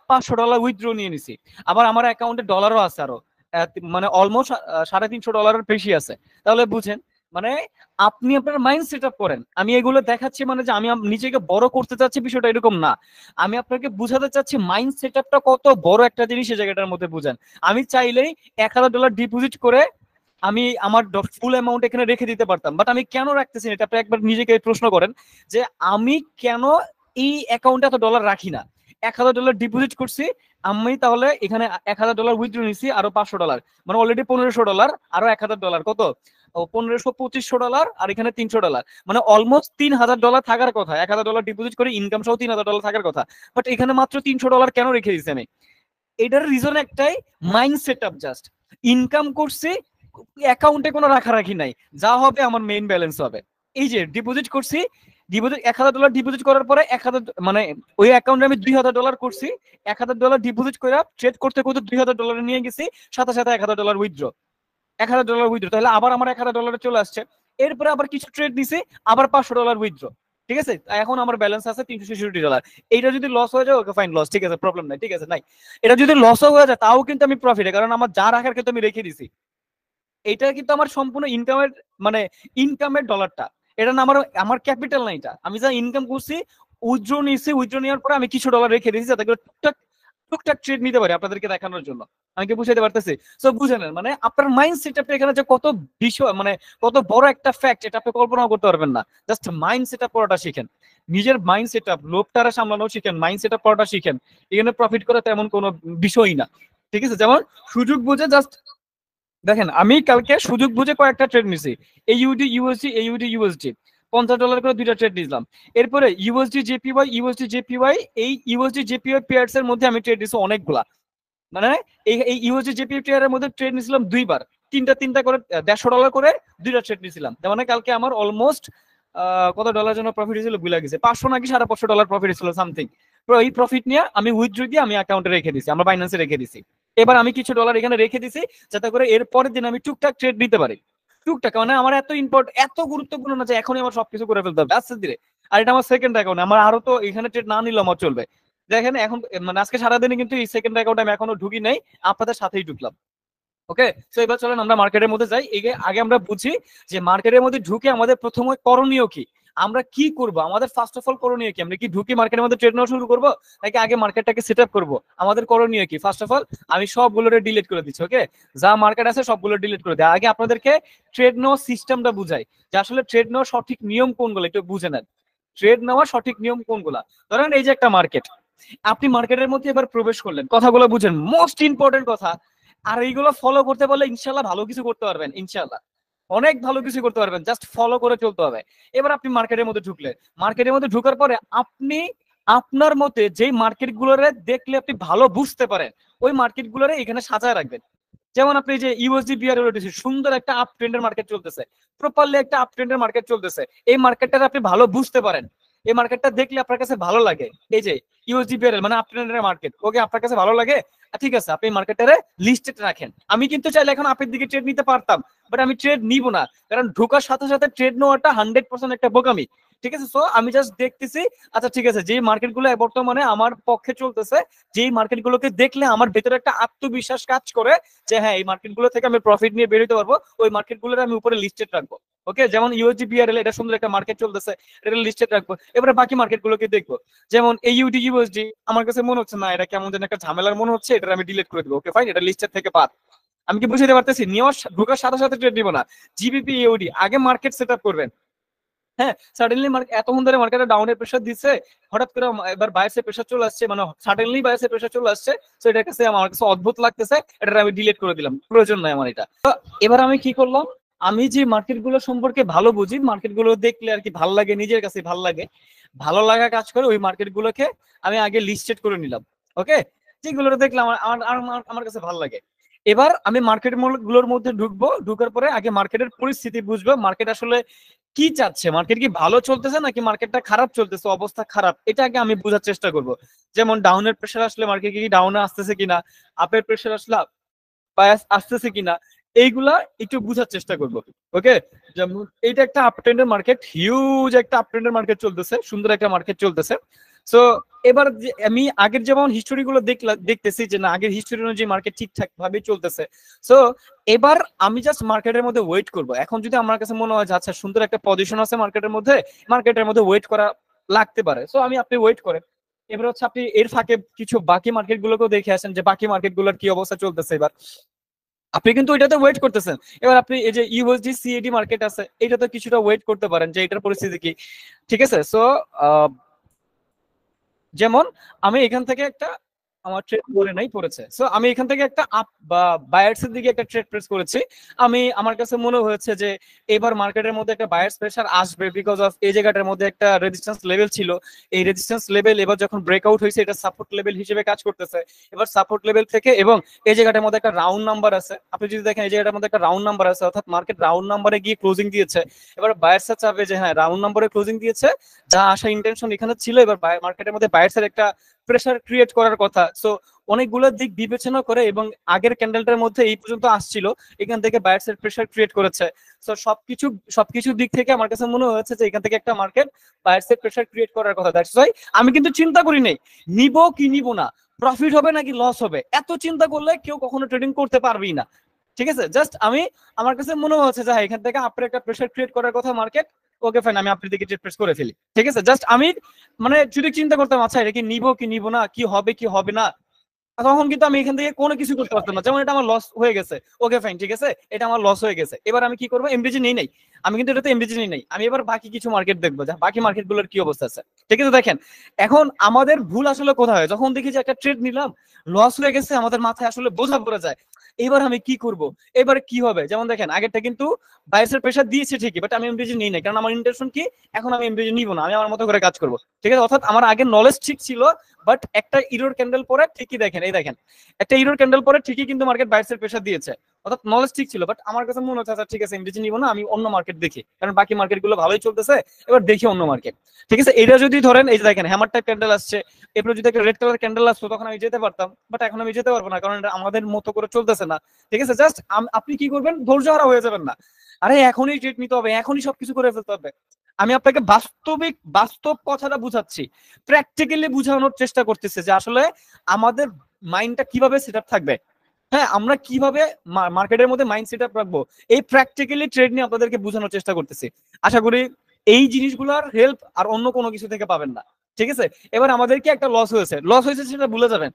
$500 withdraw নিয়ে নিছি, আবার আমার অ্যাকাউন্টে ডলারও আছে আরো, মানে অলমোস্ট $350 বেশি আছে। তাহলে বুঝেন মানে আপনি আপনার মাইন্ড সেট আপ করেন। আমি এগুলো দেখাচ্ছি মানে যে আমি নিজেকে বড় করতে চাচ্ছি, বিষয়টা এরকম না। আমি আপনাকে বুঝাতে চাচ্ছি মাইন্ড সেট আপটা কত বড় একটা জিনিস এই জায়গাটার মধ্যে বুঝেন। আমি চাইলেই $1000 ডিপোজিট করে আমি আমার ফুল অ্যামাউন্ট এখানে রেখে দিতে পারতাম, বাট আমি কেন রাখতেছি এটা আপনি একবার নিজেকে প্রশ্ন করেন যে আমি কেন এই অ্যাকাউন্টে এত ডলার রাখি না। $1000 ডিপোজিট করছি আমি, তাহলে এখানে $1000 উইথড্র নিছি আরো $500, মানে অলরেডি $1500, আরো $1000 কত, 1500-2500 আর এখানে $300, মানে অলমোস্ট $3000 থাকার কথা। $1000 ডিপোজিট করে ইনকাম সহ $3000 থাকার কথা, বাট এখানে মাত্র $300 কেন রেখে দিচ্ছি আমি? এটার রিজন একটাই, mind set up. Just income করছি, অ্যাকাউন্টে কোনো রাখারাখি নাই, যা হবে আমার মেইন ব্যালেন্স হবে। এই যে ডিপোজিট করছি, ডিপোজিট $1000 ডিপোজিট করার পরে 1000 মানে ওই অ্যাকাউন্টে আমি $2000 করছি, $1000 ডিপোজিট করে ট্রেড করতে করতে $2000 নিয়ে গেছি, সাথে সাথে $1000 উইথড্র, $1000 উইথড্র, তাহলে আবার আমার $1000 চলে আসছে। এরপরে আবার কিছু ট্রেড দিছি, আবার $500 উইথড্র, ঠিক আছে, এখন আমার ব্যালেন্স আছে $366। এইটা যদি লস হয়ে যায় ওকে ফাইন, লস, ঠিক আছে, প্রবলেম নাই, ঠিক আছে নাই। এটা যদি লসও হয়ে যায় তাও কিন্তু আমি প্রফিটে, কারণ আমার যা রাখার কিন্তু আমি রেখে দিছি। এটা কিন্তু আমার সম্পূর্ণ ইনকামের, মানে ইনকামের ডলারটা, এটা না আমার আমার ক্যাপিটাল না, এটা আমি যা ইনকাম করছি, উইথড্র নিয়েছি, উইথড্র নেওয়ার পরে আমি কিছু ডলার রেখে দিয়েছি যাতে করে টুকটাক টুকটাক ট্রেড নিতে পারি আপনাদেরকে দেখানোর জন্য। আমি কি বুঝাইতে পারতেছি? সো বুঝে নেন মানে আপনার মাইন্ড সেটআপটা এখানে যে কত বিষয়, মানে কত বড় একটা ফ্যাক্ট, এটা আপনি কল্পনাও করতে পারবেন না। জাস্ট মাইন্ড সেটআপ করাটা শিখেন, নিজের মাইন্ড সেটআপ, লোভটারে সামলানো শিখেন, মাইন্ড সেটআপ করাটা শিখেন। এখানে প্রফিট করা তেমন কোনো বিষয়ই না, ঠিক আছে। যেমন সুযোগ বুঝে জাস্ট দেখেন, আমি কালকে সুযোগ বুঝে কয়েকটা ট্রেড নিছি, এইউডি ইউএসডি, এইউডি ইউএসডি, $50 করে 2টা ট্রেড নিলাম। এরপরে ইউএসডি জেপিওয়াই, ইউএসডি জেপিওয়াই, এই ইউএসডি জেপিওয়াই পেয়ার্স এর মধ্যে আমি ট্রেড নিছি অনেকগুলা, মানে এই ইউএসডি জেপিওয়াই পেয়ার এর মধ্যে ট্রেড নিছিলাম দুইবার, তিনটা তিনটা করে $150 করে 2টা ট্রেড নিছিলাম। তার মানে কালকে আমার অলমোস্ট কত ডলার জন্য প্রফিট হয়েছিল ভুলে গেছে, 500 নাকি $550 প্রফিট হয়েছিল সামথিং। তো এই প্রফিট নিয়ে আমি উইথড্র দিয়ে আমি অ্যাকাউন্টে রেখে দিছি, আমার বাইন্যান্সে রেখে দিছি। এবার আমি কিছু ডলার এখানে রেখে দিছি যাতে করে এর পরের দিন আমি টুকটাক ট্রেড নিতে পারি। টুকটাক মানে আমার এত ইম্পর্টেন্ট, এত গুরুত্বপূর্ণ না যে এখনই আমার সবকিছু করে ফেলতে হবে আস্তে ধীরে। আর এটা আমার সেকেন্ড অ্যাকাউন্ট, আমার আরো তো এখানে ট্রেড না নিলেও আমার চলবে। দেখেন এখন মানে আজকে সারাদিনে কিন্তু এই সেকেন্ড অ্যাকাউন্ট আমি এখনো ঢুকি নাই, আপনাদের সাথেই ঢুকলাম। ওকে, তো এবার চলেন আমরা মার্কেটের মধ্যে যাই। আগে আমরা বুঝি যে মার্কেটের মধ্যে ঢুকে আমাদের প্রথমে করণীয় কি, আমরা কি করব, আমাদের ফার্স্ট অফ অল করণীয় কি, আমরা কি ঢুকি মার্কেটের মধ্যে ট্রেড নেওয়া শুরু করব নাকি আগে মার্কেটটাকে সেট আপ করবো? আমাদের করণীয় কি? ফার্স্ট অফ অল আমি সবগুলোরে ডিলিট করে দিচ্ছি। ওকে, যা মার্কেট আছে সবগুলো ডিলিট করে দেয়। আগে আপনাদেরকে ট্রেড নেওয়ার সিস্টেমটা বুঝাই, যে আসলে ট্রেড নেওয়ার সঠিক নিয়ম কোনগুলো একটু বুঝে নেন। ট্রেড নেওয়ার সঠিক নিয়ম কোনগুলা? ধরেন এই যে একটা মার্কেট, আপনি মার্কেটের মধ্যে এবার প্রবেশ করলেন, কথাগুলো বুঝেন, মোস্ট ইম্পর্টেন্ট কথা। আর এইগুলো ফলো করতে পারলে ইনশাল্লাহ ভালো কিছু করতে পারবেন, ইনশাল্লাহ অনেক ভালো কিছু করতে পারবেন, জাস্ট ফলো করে চলতে হবে। এবার আপনি মার্কেটের মধ্যে ঢুকলেন, মার্কেটের মধ্যে ঢুকার পরে আপনি আপনার মতে যেই মার্কেট গুলোরে দেখলে আপনি ভালো বুঝতে পারেন ওই মার্কেট গুলোরে এখানে সাজায় রাখবেন। যেমন আপনি যে ইউএসডি বিআর সুন্দর একটা আপ ট্রেন্ডের মার্কেট চলতেছে, প্রপারলি একটা আপ ট্রেন্ডের মার্কেট চলতেছে, এই মার্কেটটা আপনি ভালো বুঝতে পারেন, এই মার্কেটটা দেখলে আপনার কাছে ভালো লাগে, এই যে ইউএসডি বিআরএল মানে আপ ট্রেন্ডের মার্কেট, ওকে আপনার কাছে ভালো লাগে, ঠিক আছে আপনি মার্কেটারে লিস্টেড রাখেন। আমি কিন্তু চাইলে এখন আপের দিকে ট্রেড নিতে পারতাম, বাট আমি ট্রেড নিব না, কারণ ঢোকার সাথে সাথে ট্রেড নেওয়াটা 100% একটা বোকামি, ঠিক আছে। সো আমি জাস্ট দেখতেছি, আচ্ছা ঠিক আছে, যে মার্কেট গুলো বর্তমানে আমার পক্ষে চলতেছে, যেই মার্কেট গুলোকে দেখলে আমার ভেতরে একটা আত্মবিশ্বাস কাজ করে যে হ্যাঁ এই মার্কেট গুলো থেকে আমি প্রফিট নিয়ে বেরোতে পারবো, ওই মার্কেট গুলোর আমি উপরে লিস্টেড রাখবো। ওকে, যেমন ইউএসডি বিআরএল, এটা সুন্দর একটা মার্কেট চলতেছে, এটা লিস্টেড রাখবো। এবারে বাকি মার্কেট গুলোকে দেখবো, যেমন এইউডি ইউএসডি, আমার কাছে মনে হচ্ছে না এটা কেমন যেন একটা ঝামেলার মনে হচ্ছে, এটা আমি ডিলিট করে দেবো। ওকে ফাইন, এটা লিস্টেড থেকে বাদ। আমি কি বুঝতে পারতেছি? নেওয়ার ঢোকার সাথে সাথে ট্রেড নিব না, জিবিপি ইউডি আগে মার্কেট সেট আপ করবেন। হ্যাঁ, সাডেনলি এতক্ষণ ধরে মার্কেটে ডাউনের প্রেশার দিচ্ছে, হঠাৎ করে এবার বায়ার্সের প্রেশার চলে আসছে, মানে সাডেনলি বায়ার্সের প্রেশার চলে আসছে। তো এটার কাছে আমার কাছে অদ্ভুত লাগতেছে, এটা আমি ডিলিট করে দিলাম, প্রয়োজন নাই আমার এটা। তো এবার আমি কি করলাম, আমি যে মার্কেট গুলো সম্পর্কে ভালো বুঝি, মার্কেট গুলো দেখলে আর কি ভালো লাগে, নিজের কাছে ভালো লাগে, ভালো লাগা কাজ করে, ওই মার্কেট গুলোকে আমি আগে লিস্টেড করে নিলাম। ওকে, যেগুলো দেখলাম আমার কাছে ভালো লাগে। এবার আমি মার্কেট গুলোর মধ্যে ঢুকবো, ঢুকার পরে আগে মার্কেটের পরিস্থিতি বুঝবো, মার্কেট আসলে কি চাচ্ছে, মার্কেট কি ভালো চলতেছে নাকি মার্কেটটা খারাপ চলতেছে, অবস্থা খারাপ, এটা আগে আমি বোঝার চেষ্টা করব। যেমন ডাউনের প্রেশার আসলে মার্কেট কি ডাউনে আসতেছে কিনা, আপের প্রেশার আসলে বায়াস আসতেছে কিনা, এইগুলা একটু বুঝার চেষ্টা করব। ওকে, যেমন এইটা একটা আপ ট্রেন্ডের মার্কেট, হিউজ একটা আপ ট্রেন্ডের মার্কেট চলতেছে, সুন্দর একটা মার্কেট চলতেছে। সো এবার আমি আগের যেমন হিস্টোরি গুলো দেখতেছি যে না, আগের হিস্টোরি অনুযায়ী মার্কেট ঠিকঠাক ভাবে চলতেছে। সো এবার আমি জাস্ট মার্কেটের মধ্যে ওয়েট করব। এখন যদি আমার কাছে মনে হয় যে আচ্ছা সুন্দর একটা পজিশন আছে মার্কেটের মধ্যে ওয়েট করা লাগতে পারে, সো আপনি ওয়েট করেন। এবার হচ্ছে আপনি এর ফাঁকে কিছু বাকি মার্কেট গুলোকেও দেখে আসেন যে বাকি মার্কেট গুলোর কি অবস্থা চলতেছে। এবার আপনি কিন্তু ওইটাতে ওয়েট করতেছেন, এবার আপনি এই যে ইউএসডি সিএডি মার্কেট আছে এটাতে কিছুটা ওয়েট করতে পারেন যে এটার পরিস্থিতি কি। ঠিক আছে, সো যেমন আমি এখান থেকে একটা, আমার ট্রেড পড়ে নাই, পড়েছে, সো আমি এখান থেকে একটা আপ বা বায়ার্স এর দিকে একটা ট্রেড প্রেস করেছি। আমার কাছে মনে হয়েছে যে এবার মার্কেটের মধ্যে একটা বায়ার্স প্রেসার আসবে, বিকজ অফ এই জায়গাটার মধ্যে একটা রেজিস্ট্যান্স লেভেল ছিল। এই রেজিস্ট্যান্স লেভেল এবার যখন ব্রেকআউট হয়েছে এটা সাপোর্ট লেভেল হিসেবে কাজ করতেছে। এবার সাপোর্ট লেভেল থেকে, এবং এই জায়গাটার মধ্যে একটা রাউন্ড নাম্বার আছে, আপনি যদি দেখেন এই জায়গাটার মধ্যে একটা রাউন্ড নাম্বার আছে, অর্থাৎ মার্কেট রাউন্ড নাম্বারে গিয়ে ক্লোজিং দিয়েছে। এবার বায়ার্সরা চাবে যে হ্যাঁ রাউন্ড নাম্বারে ক্লোজিং দিয়েছে, যা আসা ইন্টেনশন এখানে ছিল, এবার মার্কেটের মধ্যে বায়ার্সের একটা প্রেসার ক্রিয়েট করার কথা। সো অনেকগুলো দিক বিবেচনা করে এবং আগের ক্যান্ডেলটার মধ্যে এই পর্যন্ত আসছিল, এখান থেকে বায়ার্সের প্রেসার ক্রিয়েট করেছে। সো সবকিছু দিক থেকে আমার কাছে মনে হয়েছে যে এখান থেকে একটা মার্কেট বায়ার্সের প্রেসার ক্রিয়েট করার কথা। দ্যাটস ওয়াই আমি কিন্তু চিন্তা করি নেই নিব কি নিব না, প্রফিট হবে নাকি লস হবে, এত চিন্তা করলে কেউ কখনো ট্রেডিং করতে পারবেই না। ঠিক আছে, জাস্ট আমার কাছে মনে হচ্ছে যে হ্যাঁ এখান থেকে আপনার একটা প্রেসার ক্রিয়েট করার কথা মার্কেট, ওকে ফাইন, আমি আপনার দিকে ট্রেড প্রেস করে ফেলি। ঠিক আছে, জাস্ট আমি যদি চিন্তা করতাম আচ্ছা এটা কি নিব কি নিব না, কি হবে কি হবে না, তখন কিন্তু আমি এখান থেকে কোনো কিছু করতে পারতাম না। যেমন এটা আমার লস হয়ে গেছে, ওকে ফাইন, ঠিক আছে, এটা আমার লস হয়ে গেছে, এবার আমি কি করবো, এমবিজি নেই নাই, আমি কিন্তু এটাতে এমবিজি নেই নাই, আমি এবার বাকি কিছু মার্কেট দেখবো যে বাকি মার্কেট গুলোর কি অবস্থা আছে। ঠিক আছে, দেখেন এখন আমাদের ভুল আসলে কোথায় হয়, যখন দেখি যে একটা ট্রেড নিলাম লস হয়ে গেছে, আমাদের মাথায় আসলে বোঝা পড়ে যায় এবার আমি কি করব, এবারে কি হবে। যেমন দেখেন আগেরটা কিন্তু বাইরের প্রেশার দিয়েছে ঠিকই, বাট আমি এমবিজি নিই নাই, কারণ আমার ইন্টেনশন কি, এখন আমি এমবিজি নিব না, আমি আমার মতো করে কাজ করবো। ঠিক আছে, অর্থাৎ আমার আগে নলেজ ঠিক ছিল, বাট একটা ইরোর ক্যান্ডেল পরে ঠিকই দেখেন, এই দেখেন একটা ইরোর ক্যান্ডেল পরে ঠিকই কিন্তু মার্কেট বাইরের প্রেশার দিয়েছে, অর্থাৎ নলেজ ঠিক ছিল, বাট আমার কাছে মনে হচ্ছে আচ্ছা ঠিক আছে এমডিজি নিব না, আমি অন্য মার্কেট দেখি, কারণ বাকি মার্কেট গুলো ভালোই চলতেছে, এবার দেখি অন্য মার্কেট। ঠিক আছে, এটা যদি ধরেন এই যে দেখেন হ্যামার টাইপ ক্যান্ডেল আসছে, এরপর যদি একটা রেড কালার ক্যান্ডেল আসতো তখন আমি যেতে পারতাম, বাট এখন আমি যেতে পারবো না, কারণ এটা আমাদের মতো করে চলতেছে না। ঠিক আছে, জাস্ট আপনি কি করবেন, ধৈর্য হারা হয়ে যাবেন না, আরে এখনই ট্রিট নিতে হবে, এখনই সবকিছু করে ফেলতে হবে। আমি আপনাকে বাস্তব কথাটা বুঝাচ্ছি, প্র্যাকটিক্যালি বুঝানোর চেষ্টা করতেছে যে আসলে আমাদের মাইন্ডটা কিভাবে সেট আপ থাকবে। হ্যাঁ, আমরা কিভাবে মার্কেটের মধ্যে মাইন্ড সেট আপ রাখবো, এই প্র্যাকটিক্যালি ট্রেড নিয়ে আপনাদেরকে বোঝানোর চেষ্টা করতেছি। আশা করি এই জিনিসগুলোর হেল্প আর অন্য কোনো কিছু থেকে পাবেন না। ঠিক আছে, এবার আমাদেরকে একটা লস হয়েছে সেটা ভুলে যাবেন,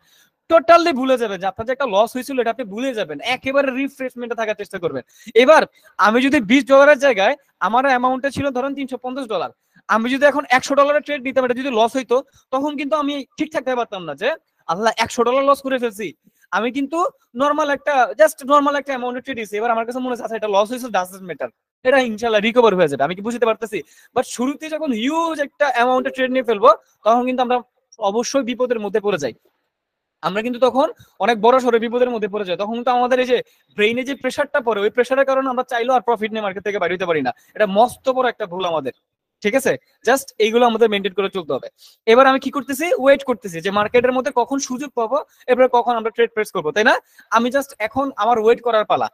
টোটালি ভুলে যাবেন যে আপনার যে একটা লস হয়েছিল এটা আপনি ভুলে যাবেন, একেবারে রিফ্রেশমেন্টে থাকার চেষ্টা করবেন। এবার আমি যদি $20 জায়গায় আমার অ্যামাউন্টে ছিল ধরেন $350, আমি যদি এখন $100 ট্রেড দিতাম, এটা যদি লস হইতো, তখন কিন্তু আমি ঠিক থাকতে পারতাম না যে আল্লাহ $100 লস করে ফেলছি। আমি কিন্তু নর্মাল একটা অ্যামাউন্টে ট্রেড দিয়েছি, এবার আমার কাছে মনে হচ্ছে আচ্ছা এটা লস হয়েছে, ডাজন্ট ম্যাটার, এটা ইনশাল্লাহ রিকভার হয়ে যাবে, আমি কি বুঝতে পারতেছি। বাট শুরুতে যখন হিউজ একটা অ্যামাউন্টে ট্রেড নিয়ে ফেলবো, তখন কিন্তু আমরা অবশ্যই বিপদের মধ্যে পড়ে যাই। আমরা কিন্তু তখন অনেক বড় সড়ো বিপদের মধ্যে পড়ে যায়, তখন কিন্তু আমাদের এই যে ব্রেইনে যে প্রেশারটা পড়ে, ওই প্রেশারের কারণে আমরা চাইলেও আর প্রফিট নিয়ে মার্কেট থেকে বাইরে হতে পারি না। এটা মস্ত বড় একটা ভুল আমাদের। ঠিক আছে, জাস্ট এইগুলো আমাদের মেনটেন করে চলতে হবে। এবার আমি কি করতেছি, ওয়েট করতেছি যে মার্কেটের মধ্যে কখন সুযোগ পাবো, এবার কখন আমরা ট্রেড প্রেস করবো, তাই না? আমি জাস্ট এখন আমার ওয়েট করার পালা।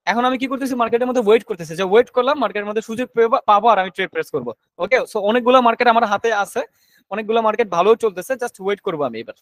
এখন আমি কি করতেছি, মার্কেটের মধ্যে ওয়েট করতেছি, যে ওয়েট করলাম মার্কেটের মধ্যে সুযোগ পাবো আর আমি ট্রেড প্রেস করবো। ওকে, সো অনেকগুলো মার্কেট আমার হাতে আছে, অনেকগুলো মার্কেট ভালো চলতেছে, জাস্ট ওয়েট করবো আমি এবার।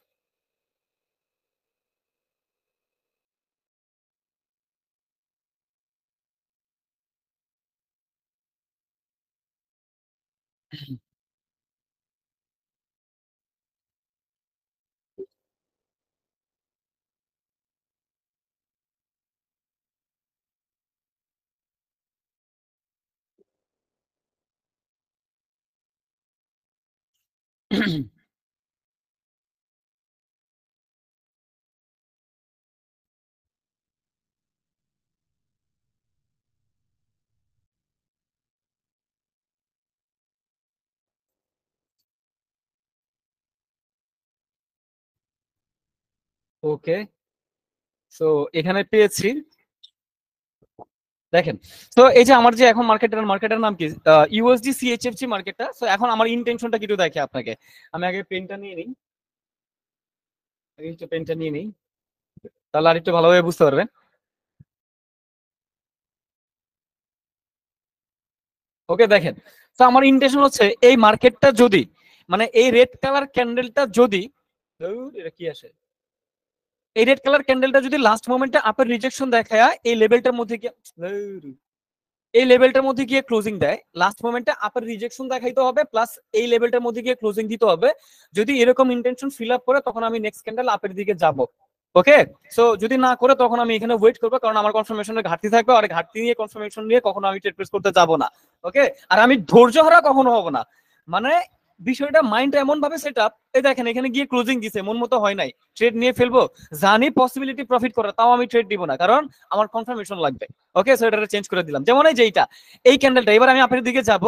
ওকে, সো এখানে পেয়েছি, দেখেন। তো এই যে আমার যে এখন মার্কেটের নাম কি, ইউএসডি সিএইচএফজি মার্কেটটা। তো এখন আমার ইনটেনশনটা কিন্তু দেখে আপনাকে, আমি আগে পেনটা নিয়ে নিই, আগে একটু পেনটা নিয়ে নিই, তাহলে আরেকটু ভালোভাবে বুঝতে পারবেন। ওকে, দেখেন, তো আমার ইন্টেনশন হচ্ছে এই মার্কেটটা যদি মানে এই রেড কালার ক্যান্ডেলটা যদি, এটা কি আসে, এই রেড কালার ক্যান্ডেলটা যদি লাস্ট মোমেন্টে আপের রিজেকশন দেখায় এই লেভেলটার মধ্যে গিয়ে, এই লেভেলটার মধ্যে গিয়ে ক্লোজিং দেয়, লাস্ট মোমেন্টে আপের রিজেকশন দেখাইতে হবে প্লাস এই লেভেলটার মধ্যে গিয়ে ক্লোজিং দিতে হবে। যদি এরকম ইন্টেনশন ফিল আপ করে তখন আমি নেক্সট ক্যান্ডেল আপের দিকে যাব। ওকে, সো যদি না করে তখন আমি এখানে ওয়েট করবো, কারণ আমার কনফার্মেশনের ঘাটতি থাকবে, আর ঘাটতি নিয়ে কনফার্মেশন নিয়ে কখনো আমি ট্রেড প্লেস করতে যাব না। ওকে, আর আমি ধৈর্য হারা কখনো হব না। মানে বিষয়টা মাইন্ড এমন ভাবে সেট আপ, এই দেখেন এখানে গিয়ে ক্লোজিং দিছে, মন মতো হয় নাই, ট্রেড নিয়ে ফেলবো, জানি পসিবিলিটি প্রফিট করার, তাও আমি ট্রেড দিব না, কারণ আমার কনফার্মেশন লাগবে। ওকে, সো এটা চেঞ্জ করে দিলাম। যেমন এই যে এই ক্যান্ডেলটা, এবার আমি আপনার দিকে যাব,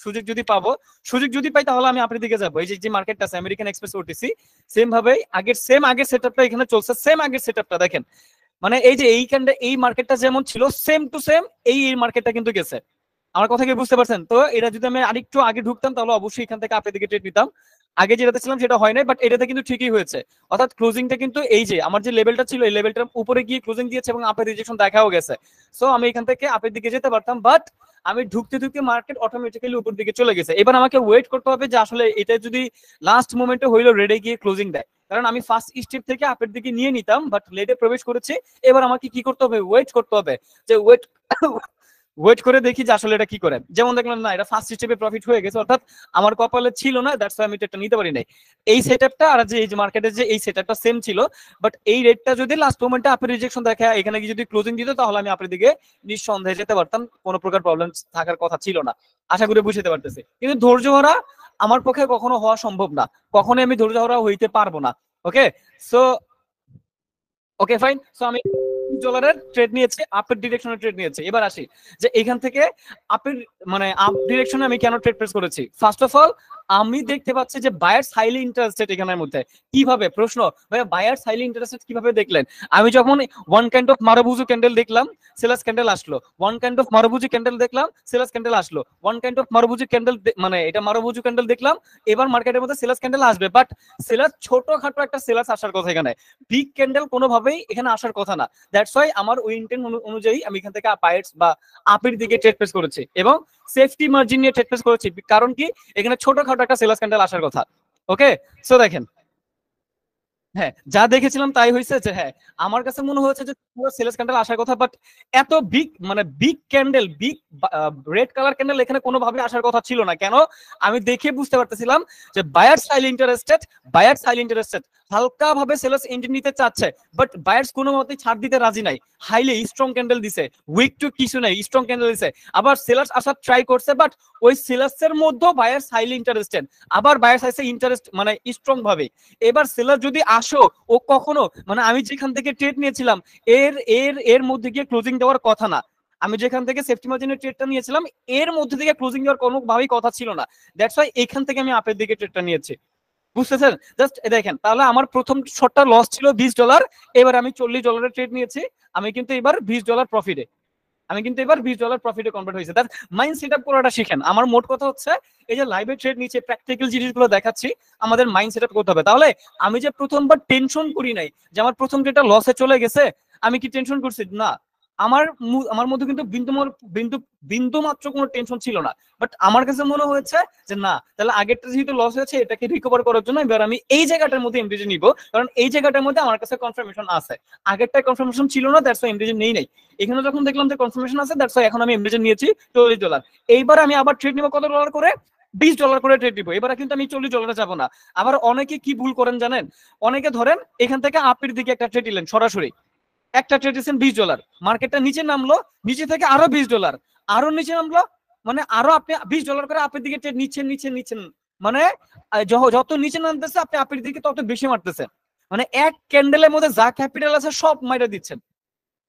সুযোগ যদি পাবো, সুযোগ যদি পাই তাহলে আমি আপনার দিকে যাবো। এই যে মার্কেটটা আছে আমেরিকান এক্সপ্রেস ওটিসি, সেম ভাবে আগের সেটআপটা এখানে চলছে, সেম আগের সেটআপটা দেখেন। মানে এই যে এই মার্কেটটা যেমন ছিল সেম টু সেম এই মার্কেটটা কিন্তু গেছে। আমার কথা কি বুঝতে পারছেন? তো এটা যদি আমি আরেকটু আগে ঢুকতাম তাহলে অবশ্যই এখান থেকে আপনি দিকে ট্রেড নিতাম। আগে যেটাতে ছিলাম সেটা হয় নাই, বাট এটাতে কিন্তু ঠিকই হয়েছে। অর্থাৎ ক্লোজিংটা কিন্তু এই যে আমার যে লেভেলটা ছিল এই লেভেলটার উপরে গিয়ে ক্লোজিং দিয়েছে এবং আপের রিজেকশন দেখাও গেছে। সো আমি এখান থেকে আপের দিকে যেতে পারতাম, বাট আমি ঢুকতে ঢুকতে মার্কেট অটোমেটিক্যালি উপর দিকে চলে গেছে। এবার আমাকে ওয়েট করতে হবে যে আসলে এটা যদি লাস্ট মোমেন্টে হইলো রেডে গিয়ে ক্লোজিং দেয়, কারণ আমি ফার্স্ট স্টেপ থেকে আপের দিকে নিয়ে নিতাম, বাট লেটে প্রবেশ করেছি। এবার আমাকে কি করতে হবে? ওয়েট করতে হবে, যে ওয়েট করে দেখি যে আসলে এটা কি করে। যেমন দেখলাম না, এটা ফার্স্ট স্টেপে প্রফিট হয়ে গেছে, অর্থাৎ আমার কপালে ছিল না, দ্যাটস আমি এটা নিতে পারি নাই। এই সেটআপটা আর যে এই যে মার্কেটের যে এই সেটআপটা সেম ছিল, বাট এই রেটটা যদি লাস্ট মোমেন্টে আপনি রিজেকশন দেখে এখানে যদি ক্লোজিং দিত তাহলে আমি আপনার দিকে নিঃসন্দেহে যেতে পারতাম, কোনো প্রকার প্রবলেম থাকার কথা ছিল না। আশা করি বুঝতে পারতেছি। কিন্তু ধৈর্য হারা আমার পক্ষে কখনো হওয়া সম্ভব না, কখনোই আমি ধৈর্য হারা হইতে পারবো না। ওকে, সো ওকে ফাইন। সো আমি ডলারের ট্রেড নিয়েছি, আপের ডিরেকশনে ট্রেড নিয়েছি। এবার আসি যে এখান থেকে আপের মানে আপ ডিরেকশনে আমি কেন ট্রেড প্লেস করেছি। ফার্স্ট অফ অল আমি দেখতে পাচ্ছি যে বায়ার্স হাইলি ইন্টারেস্টেড এখানের মধ্যে। কিভাবে? প্রশ্ন, ভাইয়া বায়ার্স হাইলি ইন্টারেস্টেড কিভাবে দেখলেন? আমি যখন ওয়ান কাইন্ড অফ মারুবুজু ক্যান্ডেল দেখলাম, সেলাস ক্যান্ডেল আসলো, ওয়ান কাইন্ড অফ মারুবুজু ক্যান্ডেল দেখলাম, সেলাস ক্যান্ডেল আসলো, ওয়ান কাইন্ড অফ মারুবুজু ক্যান্ডেল মানে এটা মারুবুজু ক্যান্ডেল দেখলাম, এবার মার্কেটের মধ্যে সেলাস ক্যান্ডেল আসবে, বাট সেলাস ছোটখাটো একটা সেলাস আসার কথা, এখানে বিগ ক্যান্ডেল কোনোভাবেই এখানে আসার কথা না। দ্যাটস ওয়াই আমার ওই ইন্টেন্ট অনুযায়ী আমি এখান থেকে বায়ার্স বা আপের দিকে ট্রেড প্লেস করেছি এবং সেফটি মার্জিন নিয়ে ট্রেড প্লেস করেছি। কারণ কি, এখানে ছোটখাটো একটা সেলাস ক্যান্ডেল আসার কথা। ওকে, সো দেখেন, হ্যাঁ যা দেখেছিলাম তাই হয়েছে, যে হ্যাঁ আমার কাছে মনে হয়েছে যে সেলস ক্যান্ডেল আসার কথা, বাট এত বিগ মানে big candle, big red colour candle এখানে কোনোভাবে আসার কথা ছিল না। কেন? আমি দেখে বুঝতে পারতেছিলাম যে buyers highly interested, buyers highly interested, হালকা ভাবে সেলস এন্ট্রি নিতে চাচ্ছে, বাট বায়ার্স কোনো মতেই ছাড় দিতে রাজি নাই। হাইলি স্ট্রং ক্যান্ডেল দিছে, উইক টু কিছু নাই, স্ট্রং ক্যান্ডেল দিছে। আবার সেলার্স আসার ট্রাই করছে, বাট ওই সেলার্সের মধ্যেও বায়ার্স হাইলি ইন্টারেস্টেড, আবার বায়ার্স আছে ইন্টারেস্ট মানে স্ট্রং ভাবে। এবার সেলার যদি আসো, ও কখনো মানে আমি যেখান থেকে ট্রেড নিয়েছিলাম এর এর এর মধ্যে গিয়ে ক্লোজিং দেওয়ার কথা না। আমি যেখান থেকে সেফটি মার্জিনের ট্রেডটা নিয়েছিলাম এর মধ্যে থেকে ক্লোজিং দেওয়ার কোনোভাবেই কথা ছিল না। দ্যাটস ওয়াই এখান থেকে আমি আপের দিকে ট্রেডটা নিয়েছি। বুঝতেছেন? জাস্ট দেখেন, তাহলে আমার প্রথম শটটা লস ছিল $20, এবার আমি $40 ট্রেড নিয়েছি। আমি কিন্তু এবার $20 প্রফিটে, আমি কিন্তু এবার $20 প্রফিটে কনভার্ট হয়েছে। দ্যাট মাইন্ড সেটআপ করাটা শিখেন। আমার মোট কথা হচ্ছে এই যে লাইভে ট্রেড নিচে প্র্যাকটিক্যাল জিনিসগুলো দেখাচ্ছি, আমাদের মাইন্ড সেটআপ করতে হবে। তাহলে আমি যে প্রথমবার টেনশন করি নাই যে আমার প্রথম ট্রেডটা লসে চলে গেছে, আমি কি টেনশন করছি? না, আমার আমার মধ্যে কিন্তু বিন্দু বিন্দু মাত্র কোনো টেনশন ছিল না। বাট আমার কাছে মনে হয়েছে যে না, তাহলে আগেরটা যেহেতু লস হয়েছে এটাকে রিকভার করার জন্য এবার আমি এই জায়গাটার মধ্যে এমডিজি নিব, কারণ এই জায়গাটার মধ্যে আমার কাছে কনফার্মেশন আছে। আগেরটা কনফার্মেশন ছিল না, দ্যাটস ওয়াই এমডিজি নেই নাই। এখানে যখন দেখলাম যে কনফার্মেশন আছে, দ্যাটস ওয়াই এখন আমি এমডিজি নিয়েছি $40। এইবার আমি আবার ট্রেড নিব কত ডলার করে? $20 করে ট্রেড দিব। এবার কিন্তু আমি $40 যাবো না। আবার অনেকে কি ভুল করেন জানেন? অনেকে ধরেন এখান থেকে আপের দিকে একটা ট্রেড নিলেন, সরাসরি একটা ট্রেড দিচ্ছেন $20, মার্কেটটা নিচে নামলো, নিচে থেকে আরো $20, আরো নিচে নামলো, মানে আরো আপনি $20 করে আপের দিকে ট্রেড নিচ্ছেন নিচ্ছেন নিচ্ছেন, মানে যত নিচে নামতেছে আপনি আপের দিকে তত বেশি মারতেছেন। মানে এক ক্যান্ডেলের মধ্যে যা ক্যাপিটাল আছে সব মাইরা দিচ্ছেন,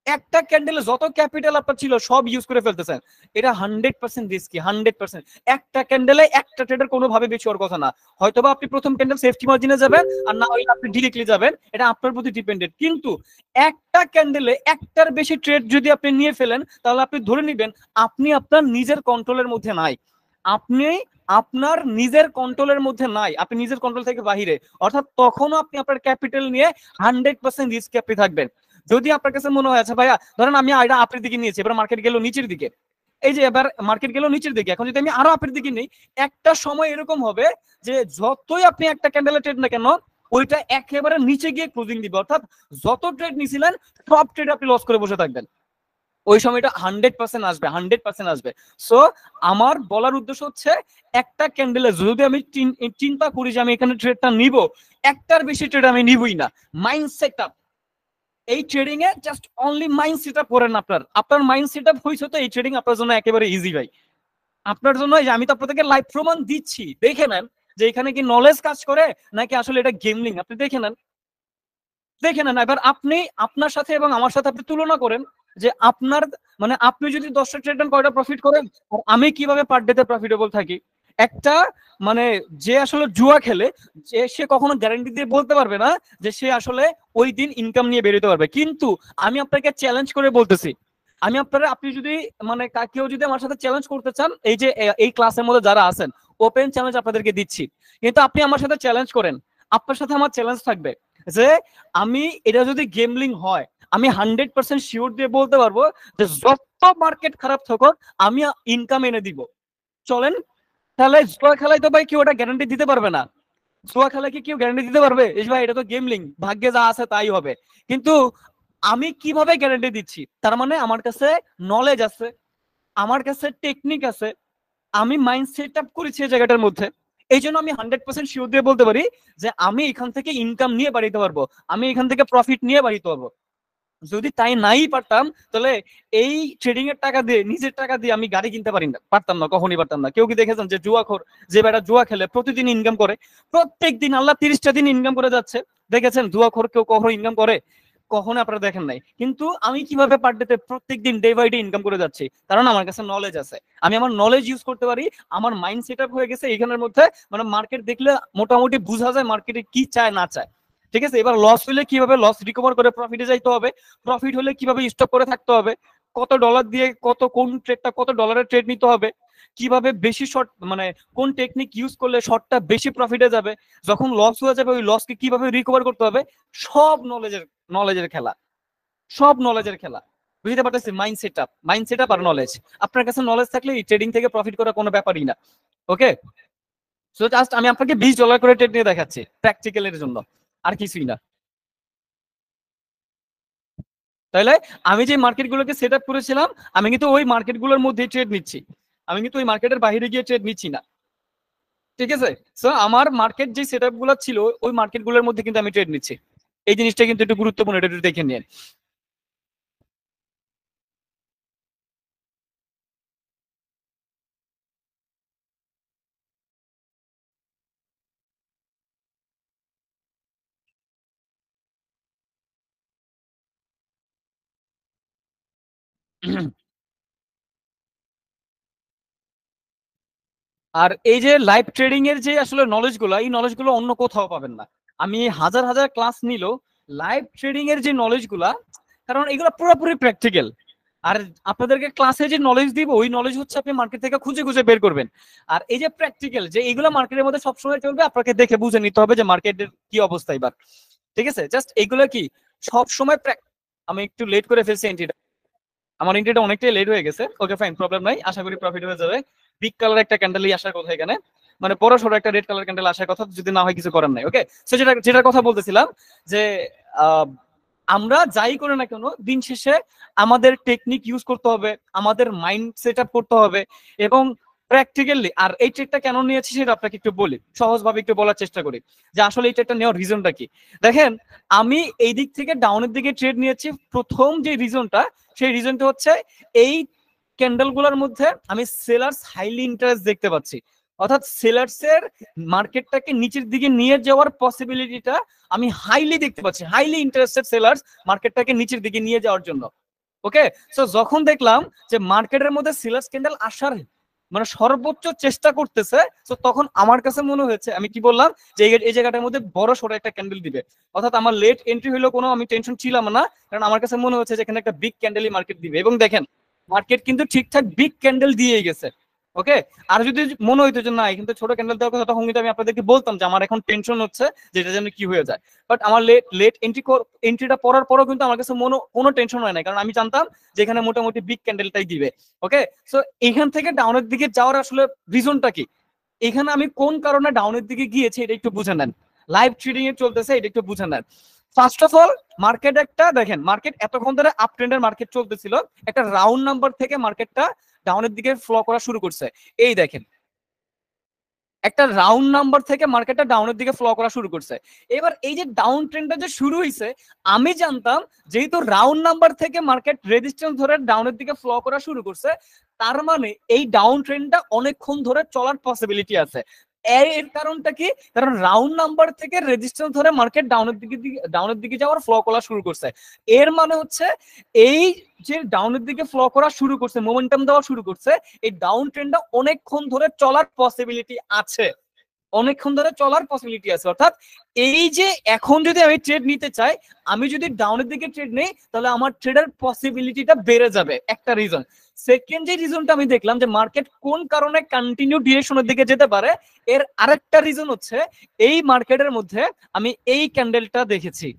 একটা ক্যান্ডেলে যত ক্যাপিটাল আপনার ছিল সব ইউজ করে ফেলতেছেন। এটা 100% রিস্কি, 100%। একটা ক্যান্ডেলে একটা ট্রেডার কোনোভাবে বেশি হওয়ার কথা না। হয়তোবা আপনি প্রথম ক্যান্ডেল সেফটি মার্জিনে যাবেন, আর না হলে আপনি ডিরেক্টলি যাবেন, এটা আপনার প্রতি ডিপেন্ডেন্ট। কিন্তু একটা ক্যান্ডেলে একটার বেশি ট্রেড যদি আপনি নিয়ে ফেলেন, তাহলে আপনি ধরে নিবেন আপনি আপনার নিজের কন্ট্রোলের মধ্যে নাই, আপনি আপনার নিজের কন্ট্রোলের মধ্যে নাই, আপনি নিজের কন্ট্রোল থেকে বাহিরে। অর্থাৎ তখনও আপনি আপনার ক্যাপিটাল নিয়ে 100% রিস্ক আপনি থাকবেন। যদি আপনার কাছে মনে হয় আচ্ছা ভাইয়া ধরেন আমি এটা আপের দিকে নিয়েছি, এবার মার্কেট গেল নিচের দিকে, এই যে এবার মার্কেট গেল নিচের দিকে, এখন যদি আমি আরো আপের দিকে নেই, একটা সময় এরকম হবে যে যতই আপনি একটা ক্যান্ডেলে ট্রেড না কেন, ওইটা একেবারে নিচে গিয়ে ক্লোজিং দিবে, অর্থাৎ যত ট্রেড নিছিলেন সব ট্রেড আপনি লস করে বসে থাকবেন। ওই সময়টা 100% আসবে, 100% আসবে। সো আমার বলার উদ্দেশ্য হচ্ছে, একটা ক্যান্ডেলে যদি আমি চিন্তা করি যে আমি এখানে ট্রেডটা নিব, একটার বেশি ট্রেড আমি নিবই না। মাইন্ড সেট আপ, এই ট্রেডিং এ just only mind set up করেন। আপনার আপনার মাইন্ড সেট আপ হয়েছে তো এই ট্রেডিং আপনার জন্য একেবারে ইজি ভাই। আপনার জন্য আমি তো আপনাদেরকে লাইভ প্রমাণ দিচ্ছি, দেখে নেন যে এখানে কি নলেজ কাজ করে নাকি আসলে এটা গেমলিং। আপনি দেখে নেন, দেখে নেন। এবার আপনি আপনার সাথে এবং আমার সাথে আপনি তুলনা করেন যে আপনার মানে আপনি যদি 10টা ট্রেড নেন কয়টা প্রফিট করেন, আর আমি কিভাবে পার ডেতে প্রফিটেবল থাকি। একটা মানে যে আসলে জুয়া খেলে, যে সে কখনো গ্যারান্টি দিয়ে বলতে পারবে না যে সে আসলে ওই দিন ইনকাম নিয়ে বেরোতে পারবে। কিন্তু আমি আপনাকে চ্যালেঞ্জ করে বলতেছি, আমি আপনারা, আপনি যদি মানে কেউ যদি আমার সাথে চ্যালেঞ্জ করতে চান, এই যে এই ক্লাসের মধ্যে যারা আছেন, ওপেন চ্যালেঞ্জ আপনাদেরকে দিচ্ছি। কিন্তু আপনি আমার সাথে চ্যালেঞ্জ করেন, আপনার সাথে আমার চ্যালেঞ্জ থাকবে যে আমি এটা যদি গেমলিং হয়, আমি 100% শিওর দিয়ে বলতে পারবো যে যত মার্কেট খারাপ থাকুক আমি ইনকাম এনে দিব। চলেন তাহলে। জুয়া খেলায় তো ভাই কেউ ওটা গ্যারান্টি দিতে পারবে না। জুয়া খেলায় কি কেউ গ্যারান্টি দিতে পারবে এই ভাই এটা তো গেমলিং, ভাগ্যে যা আছে তাই হবে? কিন্তু আমি কিভাবে গ্যারান্টি দিচ্ছি, তার মানে আমার কাছে নলেজ আছে, আমার কাছে টেকনিক আছে, আমি মাইন্ড সেট আপ করেছি এই জায়গাটার মধ্যে। এই জন্য আমি 100% শিওর দিয়ে বলতে পারি যে আমি এখান থেকে ইনকাম নিয়ে বাড়িতে পারবো, আমি এখান থেকে প্রফিট নিয়ে বাড়িতে পারবো। যদি তাই নাই পারতাম, তাহলে এই ট্রেডিং এর টাকা দিয়ে, নিজের টাকা দিয়ে আমি গাড়ি কিনতে পারি না, পারতাম না, কখনই পারতাম না। কেউ কি দেখেছেন যে জুয়াখোর, যে বেটা জুয়া খেলে প্রতিদিন ইনকাম করে, প্রত্যেক দিন আল্লাহ 30টা দিন ইনকাম করে যাচ্ছে, দেখেছেন জুয়াখোর কেউ কখনো ইনকাম করে? কখনো আপনারা দেখেন নাই। কিন্তু আমি কিভাবে পার ডেতে প্রত্যেক দিন ডে বাই ডে ইনকাম করে যাচ্ছি, কারণ আমার কাছে নলেজ আছে, আমি আমার নলেজ ইউজ করতে পারি। আমার মাইন্ড সেট আপ হয়ে গেছে এখানের মধ্যে, মানে মার্কেট দেখলে মোটামুটি বোঝা যায় মার্কেটে কি চায় না চায়। ঠিক আছে, এবার লস হলে কিভাবে লস রিকভার করে প্রফিটে যাইতে হবে, প্রফিট হলে কিভাবে স্টপ করে থাকতে হবে, কত ডলার দিয়ে কত, কোন ট্রেডটা কত ডলারের ট্রেড নিতে হবে, কিভাবে বেশি শর্ট মানে কোন টেকনিক ইউজ করলে শর্টটা বেশি প্রফিটে যাবে, যখন লস হয়ে যাবে ওই লসকে কিভাবে রিকভার করতে হবে, সব নলেজের নলেজের খেলা, সব নলেজের খেলা। বুঝতে পারতেছি? মাইন্ড সেট আপ আর নলেজ। আপনার কাছে নলেজ থাকলে এই ট্রেডিং থেকে প্রফিট করা কোনো ব্যাপারই না। ওকে, সো জাস্ট আমি আপনাকে $20 করে ট্রেড নিয়ে দেখাচ্ছি প্র্যাকটিক্যালের জন্য, আর কিছুই না। তাহলে আমি যে মার্কেটগুলোকে সেট আপ করেছিলাম, আমি কিন্তু ওই মার্কেটগুলোর মধ্যে ট্রেড নিচ্ছি, আমি কিন্তু ওই মার্কেটের বাইরে গিয়ে ট্রেড নিচ্ছি না। ঠিক আছে, সো আমার মার্কেট যে সেট আপ গুলো ছিল ওই মার্কেটগুলোর মধ্যে কিন্তু আমি ট্রেড নিচ্ছি। এই জিনিসটা কিন্তু একটু গুরুত্বপূর্ণ, এটা একটু দেখে নিন। আর এই যে লাইভ ট্রেডিং এর যে আসলে নলেজ গুলো, এই নলেজ গুলো অন্য কোথাও পাবেন না। আমি হাজার হাজার ক্লাস নিলেও লাইভ ট্রেডিং এর যে নলেজ গুলা, কারণ এগুলো পুরোপুরি প্র্যাকটিক্যাল। আর আপনাদেরকে ক্লাসে যে নলেজ দিব ওই নলেজ হচ্ছে আপনি মার্কেট থেকে খুঁজে খুঁজে বের করবেন। আর এই যে প্র্যাকটিক্যাল, যে এইগুলো মার্কেটের মধ্যে সবসময় চলবে, আপনাকে দেখে বুঝে নিতে হবে যে মার্কেটের কি অবস্থা এবার। ঠিক আছে, জাস্ট এইগুলো কি সবসময় আমি একটু লেট করে ফেলছি এন্ট্রিটা, আমার এন্ট্রিটা অনেকটাই লেট হয়ে গেছে। ওকে ফাইন, প্রবলেম নাই, আশা করি প্রফিট হয়ে যাবে। বিগ কালার একটা ক্যান্ডেলই আসার কথা এখানে, মানে বড় সড়ো একটা রেড কালার ক্যান্ডেল আসার কথা, যদি না হয় কিছু করার নাই। ওকে, সো যেটার কথা বলতেছিলাম যে আহ, আমরা যাই করে না কেন দিন শেষে আমাদের টেকনিক ইউজ করতে হবে, আমাদের মাইন্ড সেট আপ করতে হবে, এবং প্র্যাকটিক্যালি। আর এই ট্রেডটা কেন নিয়েছি সেটা আপনাকে একটু বলি, সহজভাবে একটু বলার চেষ্টা করি যে আসলে এই ট্রেডটা নেওয়ার রিজনটা কি। দেখেন, আমি এই দিক থেকে ডাউনের দিকে ট্রেড নিয়েছি, প্রথম যে রিজনটা, সেই রিজনটা হচ্ছে এই ক্যান্ডেল গুলোর মধ্যে আমি সেলার্স হাইলি ইন্টারেস্ট দেখতে পাচ্ছি, অর্থাৎ সেলার্স এর মার্কেটটাকে নিচের দিকে নিয়ে যাওয়ার পসিবিলিটিটা আমি হাইলি দেখতে পাচ্ছি, হাইলি ইন্টারেস্টেড সেলার্স মার্কেটটাকে নিচের দিকে নিয়ে যাওয়ার জন্য। ওকে, সো যখন দেখলাম যে মার্কেটের মধ্যে সেলার্স ক্যান্ডেল আসার মানে সর্বোচ্চ চেষ্টা করতেছে, তো তখন আমার কাছে মনে হয়েছে, আমি কি বললাম যে এই জায়গাটার মধ্যে বড় সড়ো একটা ক্যান্ডেল দিবে, অর্থাৎ আমার লেট এন্ট্রি হলো কোনো আমি টেনশন ছিলাম না, কারণ আমার কাছে মনে হচ্ছে যে এখানে একটা বিগ ক্যান্ডেলই মার্কেট দিবে। এবং দেখেন মার্কেট কিন্তু ঠিকঠাক বিগ ক্যান্ডেল দিয়ে গেছে, ওকে। আর যদি মনে হইতো যে না কিন্তু ছোট ক্যান্ডেল দেওয়ার কথা, তখন কিন্তু আমি আপনাদেরকে বলতাম যে আমার এখন টেনশন হচ্ছে যে এটা যেন কি হয়ে যায়। বাট আমার লেট এন্ট্রিটা পড়ার পরও কিন্তু আমার কাছে কোনো টেনশন হয় না, কারণ আমি জানতাম যে এখানে মোটামুটি বিগ ক্যান্ডেলটাই দিবে। ওকে, সো এখান থেকে ডাউনের দিকে যাওয়ার আসলে রিজনটা কি, এখানে আমি কোন কারণে ডাউনের দিকে গিয়েছি এটা একটু বুঝে নেন। লাইভ ট্রেডিং এ চলতেছে, এটা একটু বুঝে নেন। ফার্স্ট অফ অল মার্কেট একটা দেখেন, মার্কেট এতক্ষণ ধরে আপ ট্রেন্ডের মার্কেট চলতেছিল, একটা রাউন্ড নাম্বার থেকে মার্কেটটা ডাউনের দিকে ফ্লো করা শুরু করছে। এই দেখেন একটা রাউন্ড নাম্বার থেকে মার্কেটটা ডাউনের দিকে ফ্লো করা শুরু করছে। এবার এই যে ডাউন ট্রেন্ডটা যে শুরু হয়েছে, আমি জানতাম যেহেতু রাউন্ড নাম্বার থেকে মার্কেট রেজিস্ট্যান্স ধরে ডাউনের দিকে ফ্লো করা শুরু করছে, তার মানে এই ডাউন ট্রেন্ডটা অনেকক্ষণ ধরে চলার পসিবিলিটি আছে। এর কারণটা কি, কারণ রাউন্ড নাম্বার থেকে রেজিস্ট্যান্স ধরে মার্কেট ডাউনের দিকে যাওয়ার ফ্লো করা শুরু করছে। এর মানে হচ্ছে এই যে ডাউনের দিকে ফ্লো করা শুরু করছে, মোমেন্টাম দেওয়া শুরু করছে, এই ডাউন ট্রেন্ডটা অনেকক্ষণ ধরে চলার পসিবিলিটি আছে, অনেকক্ষণ ধরে চলার পসিবিলিটি আছে। অর্থাৎ এই যে এখন যদি আমি ট্রেড নিতে চাই, আমি যদি ডাউনের দিকে ট্রেড নেই, তাহলে আমার ট্রেডের পসিবিলিটিটা বেড়ে যাবে, একটা রিজন। সেকেন্ড যে রিজনটা আমি দেখলাম যে মার্কেট কোন কারণে কন্টিনিউ ডিরেকশনের দিকে যেতে পারে, এর আরেকটা রিজন হচ্ছে এই মার্কেটের মধ্যে আমি এই ক্যান্ডেলটা দেখেছি।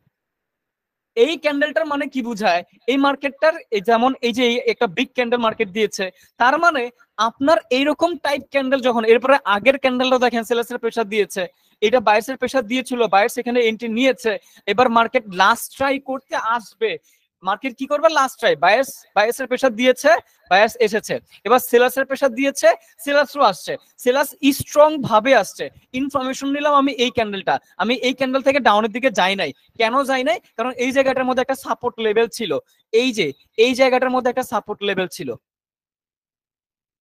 এই ক্যান্ডেলটার মানে কি বুঝায়, এই মার্কেটটার যেমন এই যে একটা বিগ ক্যান্ডেল মার্কেট দিয়েছে, তার মানে আপনার এইরকম টাইপ ক্যান্ডেল যখন এরপরে আগের ক্যান্ডেলটা দেখেন সেলার্সের প্রেসার দিয়েছে, এটা বায়ার্সের প্রেসার দিয়েছিল, বায়ার্স এখানে এন্ট্রি নিয়েছে, এবার মার্কেট লাস্ট ট্রাই করতে আসবে। মার্কেট কি করবে, লাস্ট ট্রাই, বায়ার্সের প্রেসার দিয়েছে, বায়ার্স এসেছে, এবার সেলার্সের প্রেসার দিয়েছে, সেলার্সও আসছে, সেলার্স স্ট্রং ভাবে আসছে। ইনফরমেশন নিলাম আমি এই ক্যান্ডেলটা, আমি এই ক্যান্ডেল থেকে ডাউনের দিকে যাই নাই। কেন যাই নাই, কারণ এই জায়গাটার মধ্যে একটা সাপোর্ট লেভেল ছিল, এই যে এই জায়গাটার মধ্যে একটা সাপোর্ট লেভেল ছিল।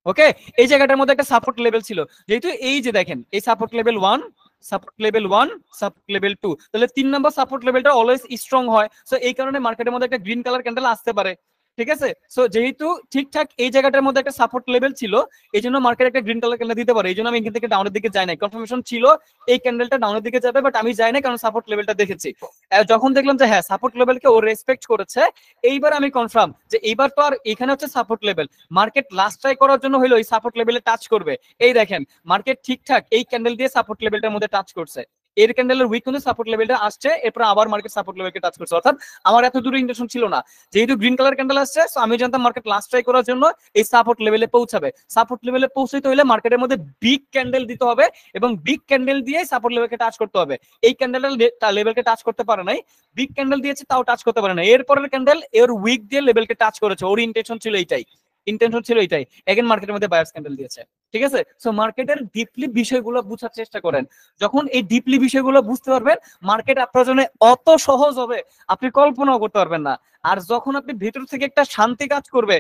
ওকে, এই জায়গাটার মধ্যে একটা সাপোর্ট লেভেল ছিল, যেহেতু এই যে দেখেন এই support level 1, support level 1, support level 2, তাহলে 3 নম্বর সাপোর্ট লেভেলটা অলওয়েজ স্ট্রং হয়। সো এই কারণে মার্কেটের মধ্যে একটা গ্রিন কালার ক্যান্ডেল আসতে পারে। ঠিক আছে, সো যেহেতু ঠিকঠাক এই জায়গাটার মধ্যে একটা সাপোর্ট লেভেল ছিল, এই জন্য মার্কেট একটা গ্রিন কালার ক্যান্ডেল দিতে পারে, এই জন্য আমি এখান থেকে ডাউনের দিকে যাই নাই। কনফার্মেশন ছিল এই ক্যান্ডেলটা ডাউনের দিকে যাবে, বাট আমি যাই না, কারণ সাপোর্ট লেভেলটা দেখেছি। যখন দেখলাম যে হ্যাঁ সাপোর্ট লেভেলকে ও রেসপেক্ট করেছে, এইবার আমি কনফার্ম যে এইবার তো আর এখানে হচ্ছে support level, market last try করার জন্য হলো এই সাপোর্ট লেভেলে টাচ করবে। এই দেখেন মার্কেট ঠিকঠাক এই ক্যান্ডেল দিয়ে সাপোর্ট লেভেলটার মধ্যে টাচ করছে, এর ক্যান্ডেলের উইক কিন্তু সাপোর্ট লেভেলটা আসছে, এরপর আবার মার্কেট সাপোর্ট লেভেলকে টাচ করছে। অর্থাৎ আমার এত দূরে ইন্টেনশন ছিল না, যেহেতু গ্রিন কালার ক্যান্ডেল আসছে, সো আমি জানতাম মার্কেট লাস্ট ট্রাই করার জন্য এই সাপোর্ট লেভেলে পৌঁছাবে। সাপোর্ট লেভেলে পৌঁছাইতে হলে মার্কেটের মধ্যে বিগ ক্যান্ডেল দিতে হবে, এবং বিগ ক্যান্ডেল দিয়ে সাপোর্ট লেভেলকে টাচ করতে হবে। এই ক্যান্ডেলটা লেভেলকে টাচ করতে পারে নাই, বিগ ক্যান্ডেল দিয়েছে তাও টাচ করতে পারে না, এরপরের ক্যান্ডেল এর উইক দিয়ে লেভেলকে টাচ করেছে, ওর ইন্টেনশন ছিল এইটাই, এগেন মার্কেটের মধ্যে বায়ার্স ক্যান্ডেল দিয়েছে। ঠিক আছে, সো মার্কেটের ডিপলি বিষয়গুলো বুঝার চেষ্টা করেন। যখন এই ডিপলি বিষয়গুলো বুঝতে পারবেন, মার্কেট আপনার জন্য অত সহজ হবে আপনি কল্পনাও করতে পারবেন না। আর যখন আপনি ভেতর থেকে একটা শান্তি কাজ করবে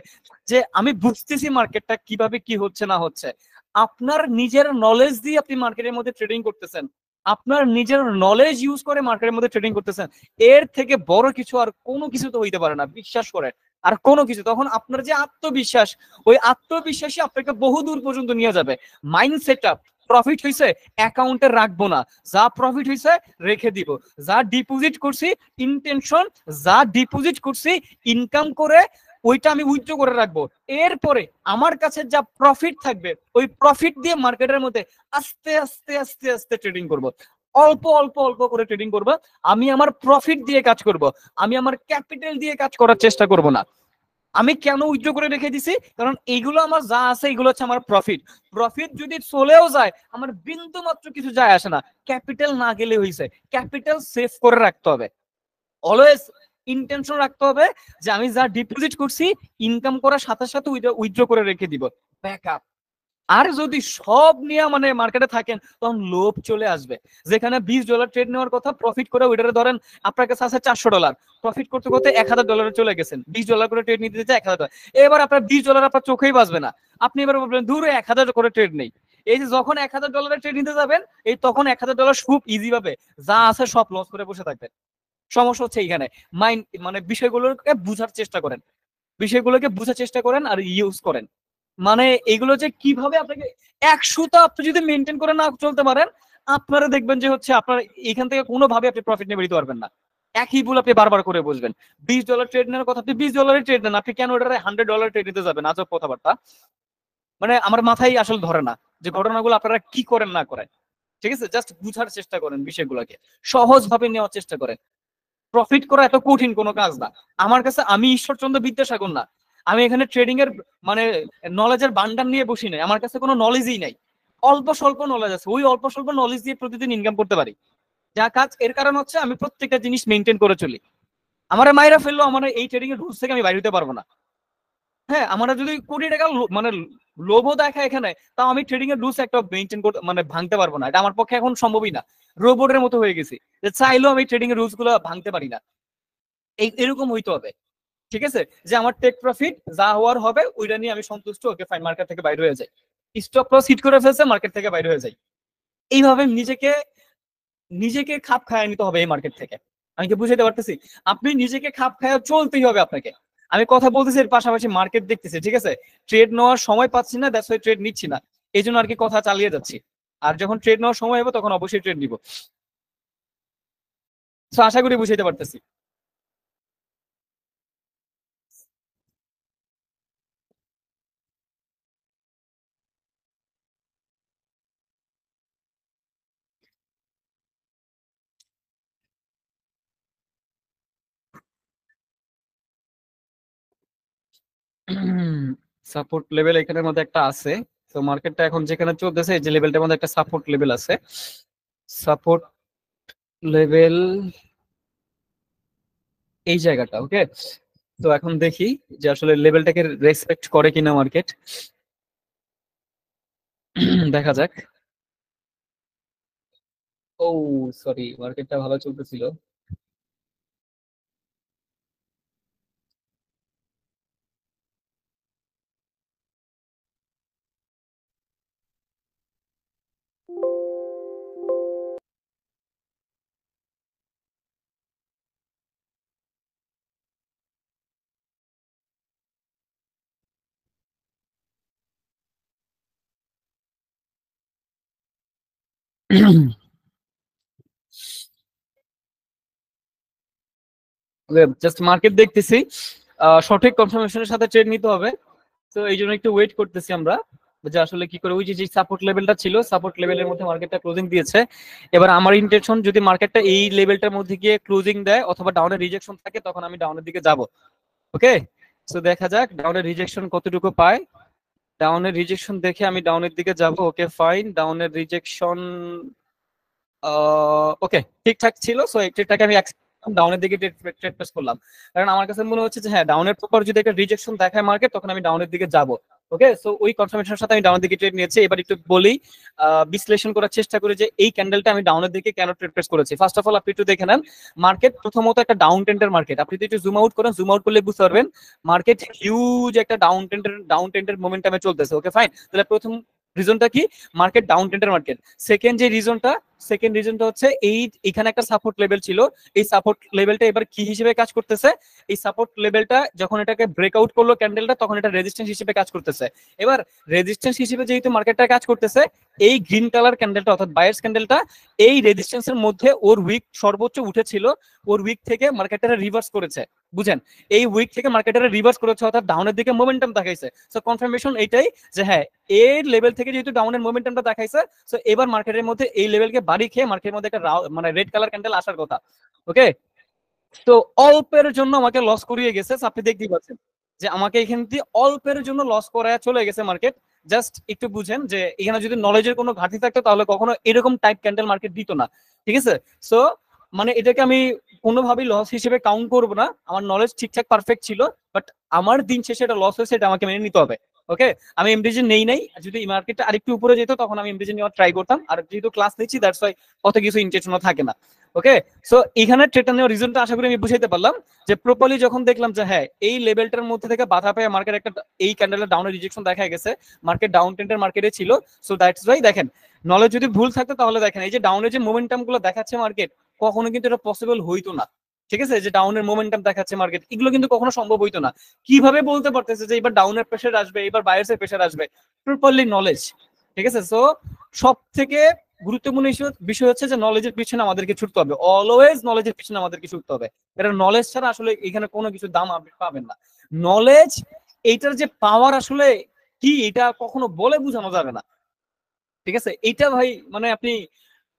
যে আমি বুঝতেছি মার্কেটটা কিভাবে কি হচ্ছে না হচ্ছে, আপনার নিজের নলেজ দিয়ে আপনি মার্কেটের মধ্যে ট্রেডিং করতেছেন, আপনার নিজের নলেজ ইউজ করে মার্কেটের মধ্যে ট্রেডিং করতেছেন, এর থেকে বড় কিছু আর কোনো কিছু তো হইতে পারে না, বিশ্বাস করেন। আর কোনো কিছু, তখন আপনার যে আত্মবিশ্বাস, ওই আত্মবিশ্বাসই আপনাকে বহু দূর পর্যন্ত নিয়ে যাবে। মাইন্ড সেট আপ, প্রফিট হয়েছে অ্যাকাউন্টে রাখবো না, যা প্রফিট হয়েছে রেখে দিব, যা ডিপোজিট করছি ইন্টেনশন, যা ডিপোজিট করছি ইনকাম করে ওইটা আমি উইথড্র করে রাখবো। এরপরে আমার কাছে যা প্রফিট থাকবে ওই প্রফিট দিয়ে মার্কেটের মধ্যে আস্তে আস্তে আস্তে আস্তে ট্রেডিং করব, অল্প অল্প অল্প করে ট্রেডিং করব। আমি আমার প্রফিট দিয়ে কাজ করব, আমি আমার ক্যাপিটাল দিয়ে কাজ করার চেষ্টা করব না। আমি কেন উইথড্র করে রেখে দিছি, কারণ এইগুলো আমার যা আছে এগুলো হচ্ছে আমার প্রফিট। প্রফিট যদি চলেও যায় আমার বিন্দু মাত্র কিছু যায় আসে না, ক্যাপিটাল না গেলে হয়েছে, ক্যাপিটাল সেভ করে রাখতে হবে। অলওয়েজ ইন্টেনশন রাখতে হবে যে আমি যা ডিপোজিট করছি ইনকাম করার সাথে সাথে উইথড্র করে রেখে দিব, ব্যাকআপ। আর যদি সব নিয়ে মানে মার্কেটে থাকেন, তখন লোভ চলে আসবে। যেখানে $20 ট্রেড নেওয়ার কথা, প্রফিট করে ওইটারে ধরেন আপনার কাছে আছে $400, প্রফিট করতে করতে $1000 চলে গেছেন, $20 করে ট্রেড নিতে চাই $1000, এবার আপনার $20 আপনার চোখেই বাঁচবে না। আপনি এবার বলবেন দূরে 1000 করে ট্রেড নেই। এই যে যখন $1000 ট্রেড নিতে যাবেন, এই তখন $1000 খুব ইজি ভাবে যা আছে সব লস করে বসে থাকবেন। সমস্যা হচ্ছে এইখানে। মাইন্ড মানে বিষয়গুলোকে বুঝার চেষ্টা করেন, বিষয়গুলোকে বুঝার চেষ্টা করেন আর ইউজ করেন। মানে এগুলো যে কিভাবে আপনাকে 100টা আপনি যদি মেনটেন করে না চলতে পারেন, আপনারা দেখবেন যে হচ্ছে আপনার এখান থেকে কোনোভাবে আপনি প্রফিট নিয়ে বেরোতে পারবেন না। একই ভুল আপনি বারবার করে বসবেন। $20 ট্রেড নেওয়ার কথা, আপনি $20 ট্রেড নেন, আপনি কেন ওটা $100 ট্রেড নিতে যাবেন? আজব কথাবার্তা। মানে আমার মাথায় আসলে ধরে না যে ঘটনাগুলো আপনারা কি করেন না করেন। ঠিক আছে, জাস্ট বুঝার চেষ্টা করেন, বিষয়গুলোকে সহজ ভাবে নেওয়ার চেষ্টা করেন। প্রফিট করা এত কঠিন কোনো কাজ না আমার কাছে। আমি ঈশ্বরচন্দ্র বিদ্যাসাগর না, আমি এখানে ট্রেডিং এর মানে নলেজের ভান্ডার নিয়ে বসি নাই, আমার কাছে কোনো নলেজই নাই। অল্প স্বল্প নলেজ আছে, ওই অল্প স্বল্প নলেজ দিয়ে প্রতিদিন ইনকাম করতে পারি। যা কাজ এর কারণ হচ্ছে আমি প্রত্যেকটা জিনিস মেনটেন করে চলি। আমার মাইরা ফেললো, আমার এই ট্রেডিং এর রুলস থেকে আমি বাইরে হতে পারবো না। হ্যাঁ, আমরা যদি কোটি টাকা মানে লোভও দেখা এখানে, তাও আমি ট্রেডিং এর রুলস একটা মেনটেন করতে মানে ভাঙতে পারবো না, এটা আমার পক্ষে এখন সম্ভবই না। রোবটের মতো হয়ে গেছি, যে চাইলেও আমি ট্রেডিং এর রুলস গুলো ভাঙতে পারি না। এই এরকম হইতে হবে। ঠিক আছে, যে আমার টেক প্রফিট যা হওয়ার হবে ওইটা নিয়ে আমি সন্তুষ্ট, ওকে ফাইন, মার্কেট থেকে বাইরে হয়ে যাই। স্টপ লস হিট করে ফেলছে, মার্কেট থেকে বাইরে হয়ে যাই। এইভাবে নিজেকে নিজেকে খাপ খাইয়ে নিতে হবে এই মার্কেট থেকে। আমি কি বুঝাইতে পারতেছি? আপনি নিজেকে খাপ খাইয়ে চলতেই হবে আপনাকে। আমি কথা বলতেছি এর পাশাপাশি মার্কেট দেখতেছি, ঠিক আছে, ট্রেড নেওয়ার সময় পাচ্ছি না, দ্যাটস ওয়াই ট্রেড নিচ্ছি না, এই জন্য আর কি কথা চালিয়ে যাচ্ছি। আর যখন ট্রেড নেওয়ার সময় হবে তখন অবশ্যই ট্রেড নিব। তো আশা করি বুঝাইতে পারতেছি। সাপোর্ট লেভেল এখানের মধ্যে একটা আছে। তো মার্কেটটা এখন যেখানে চলতেছে, এই যে লেভেলটার মধ্যে একটা সাপোর্ট লেভেল আছে। সাপোর্ট লেভেল এই জায়গাটা, ওকে। তো এখন দেখি যে আসলে লেভেলটাকে রেসপেক্ট করে কিনা মার্কেট। দেখা যাক। ও সরি, মার্কেটটা ভালো চলতেছিল। জাস্ট মার্কেট দেখতেছি, সঠিক কনফার্মেশনের সাথে ট্রেড নিতে হবে। তো এই জন্য একটু ওয়েট করতেছি আমরা, যে আসলে কি করে ওই যে সাপোর্ট লেভেলটা ছিল, সাপোর্ট লেভেলের মধ্যে মার্কেটটা ক্লোজিং দিয়েছে। এবার আমার ইন্টেনশন, যদি মার্কেটটা এই লেভেলটার মধ্যে গিয়ে ক্লোজিং দেয় অথবা ডাউনের রিজেকশন থাকে, তখন আমি ডাউনের দিকে যাব। ওকে, তো দেখা যাক ডাউনের রিজেকশন কতটুকু পায়। ডাউনের রিজেকশন দেখে আমি ডাউনের দিকে যাব। ওকে ফাইন, ডাউনের রিজেকশন ওকে ঠিকঠাক ছিল, সো এই ট্রেডটাকে আমি ডাউনের দিকে ট্রেড প্লেস করলাম। কারণ আমার কাছে মনে হচ্ছে যে হ্যাঁ, ডাউনের পর যদি একটা রিজেকশন দেখায় মার্কেট, তখন আমি ডাউনের দিকে যাব। ওকে, সো ওই কনফার্মেশনের সাথে আমি ডাউনের দিকে ট্রেড নিয়েছি। এবার একটু বলি, বিশ্লেষণ করার চেষ্টা করি যে এই ক্যান্ডেলটা আমি ডাউনের দিকে কেন ট্রেড প্লেস করেছি। ফার্স্ট অফ অল আপনি একটু দেখে নেন, মার্কেট প্রথমত একটা ডাউন ট্রেন্ডের মার্কেট। আপনি যদি একটু জুম আউট করেন, জুম আউট করলে বুঝতে পারবেন মার্কেট হিউজ একটা ডাউন ট্রেন্ডের মোমেন্টামে চলতেছে। ওকে ফাইন, তাহলে প্রথম রিজনটা কি? মার্কেট ডাউন ট্রেন্ডের মার্কেট। সেকেন্ড রিজনটা হচ্ছে এখানে একটা সাপোর্ট লেভেল ছিল, এই সাপোর্ট লেভেলটা এবার কি হিসেবে কাজ করতেছে? এই সাপোর্ট লেভেলটা যখন এটাকে ব্রেকআউট করলো ক্যান্ডেলটা, তখন এটা রেজিস্ট্যান্স হিসেবে কাজ করতেছে। এবার রেজিস্ট্যান্স হিসেবে যেহেতু মার্কেটটা কাজ করতেছে, এই গ্রিন কালার ক্যান্ডেলটা অর্থাৎ বায়ার্স ক্যান্ডেলটা এই রেজিস্ট্যান্সের মধ্যে ওর উইক সর্বোচ্চ উঠেছিল, ওর উইক থেকে মার্কেটটা রিভার্স করেছে। বুঝেন, এই উইক থেকে মার্কেটটা রিভার্স করেছে, অর্থাৎ ডাউনের দিকে মোমেন্টাম দেখাইছে। সো কনফার্মেশন এইটাই যে হ্যাঁ, এর লেভেল থেকে যেহেতু ডাউনের মোমেন্টামটা দেখাইছে, সো এবার মার্কেটের মধ্যে এই লেভেলকে বাড়ি খেয়ে মার্কেটের মধ্যে একটা মানে রেড কালার ক্যান্ডেল আসার কথা। ওকে, তো অল্পের জন্য আমাকে লস করিয়ে গেছে। আপনি দেখতেই পাচ্ছেন যে আমাকে এখান দিয়ে অল্পের জন্য লস করায় চলে গেছে মার্কেট। জাস্ট একটু বুঝেন যে এখানে যদি নলেজের কোনো ঘাটতি থাকতো, তাহলে কখনো এরকম টাইপ ক্যান্ডেল মার্কেট দিত না। ঠিক আছে, সো মানে এটাকে আমি কোনোভাবেই লস হিসেবে কাউন্ট করবো না। আমার নলেজ ঠিকঠাক পারফেক্ট ছিল, বাট আমার দিন শেষে এটা লস হয়েছে, এটা আমাকে মেনে নিতে হবে। ওকে, আমি এমডিজি নেই নাই, যদি মার্কেটটা আরেকটু উপরে যেত তখন আমি এমডিজি নেওয়ার ট্রাই করতাম। আর যেহেতু ক্লাস নিচ্ছি, দ্যাটস ওয়াই অত কিছু ইন্টেনশন থাকে না। ওকে, সো এখানে ট্রেডটা নেওয়ার রিজনটা আশা করি আমি বুঝাইতে পারলাম। যে প্রপারলি যখন দেখলাম যে হ্যাঁ, এই লেভেলটার মধ্যে থেকে বাধা পেয়ে মার্কেট একটা এই ক্যান্ডেলের ডাউনের রিজেকশন দেখা গেছে, মার্কেট ডাউন ট্রেন্ডের মার্কেটে ছিল। সো দ্যাটস ওয়াই দেখেন, নলেজ যদি ভুল থাকতো তাহলে দেখেন এই যে ডাউনের যে মোমেন্টাম গুলো দেখাচ্ছে মার্কেট, কখনো কিন্তু এটা পসিবল হইতো না। ঠিক আছে, যে ডাউনের মোমেন্টাম দেখাচ্ছে মার্কেট, এগুলো কিন্তু কখনো সম্ভব হইতো না। কিভাবে বলতে পারতেছে যে এবার ডাউনের প্রেশার আসবে, এবার বায়ার্স এর প্রেশার আসবে? Properly knowledge. ঠিক আছে, সো সব থেকে গুরুত্বপূর্ণ বিষয় হচ্ছে যে নলেজের পিছনে আমাদেরকে ছুটতে হবে, অলওয়েজ নলেজের পিছনে আমাদেরকে ছুটতে হবে। এটা নলেজ ছাড়া আসলে এখানে কোনো কিছু দাম আপনি পাবেন না। নলেজ, এইটার যে পাওয়ার আসলে কি এটা কখনো বলে বোঝানো যাবে না। ঠিক আছে, এইটা ভাই মানে আপনি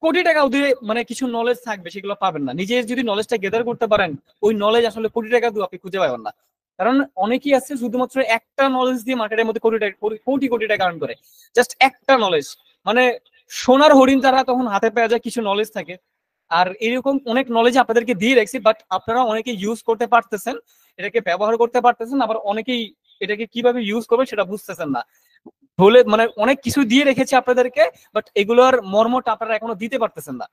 কোটি টাকাও দিয়ে মানে কিছু নলেজ থাকবে সেগুলো পাবেন না। নিজে যদি নলেজটা গেদার করতে পারেন, ওই নলেজ আসলে কোটি টাকা দিয়ে আপনি খুঁজে পাবেন না। কারণ অনেকেই আছে শুধুমাত্র একটা নলেজ দিয়ে মার্কেটের মধ্যে কোটি টাকা কোটি কোটি টাকা আর্ন করে। জাস্ট একটা নলেজ, মানে সোনার হরিণ তারা তখন হাতে পেয়ে যায় কিছু নলেজ থাকে। আর এরকম অনেক নলেজ আপনাদেরকে দিয়ে রাখছি, বাট আপনারা অনেকে ইউজ করতে পারতেছেন, এটাকে ব্যবহার করতে পারতেছেন, আবার অনেকেই এটাকে কিভাবে ইউজ করবে সেটা বুঝতেছেন না। বলে মানে অনেক কিছু দিয়ে রেখেছি আপনাদেরকে, বাট এগুলোর মর্মটা আপনারা এখনো দিতে পারতেছেন না।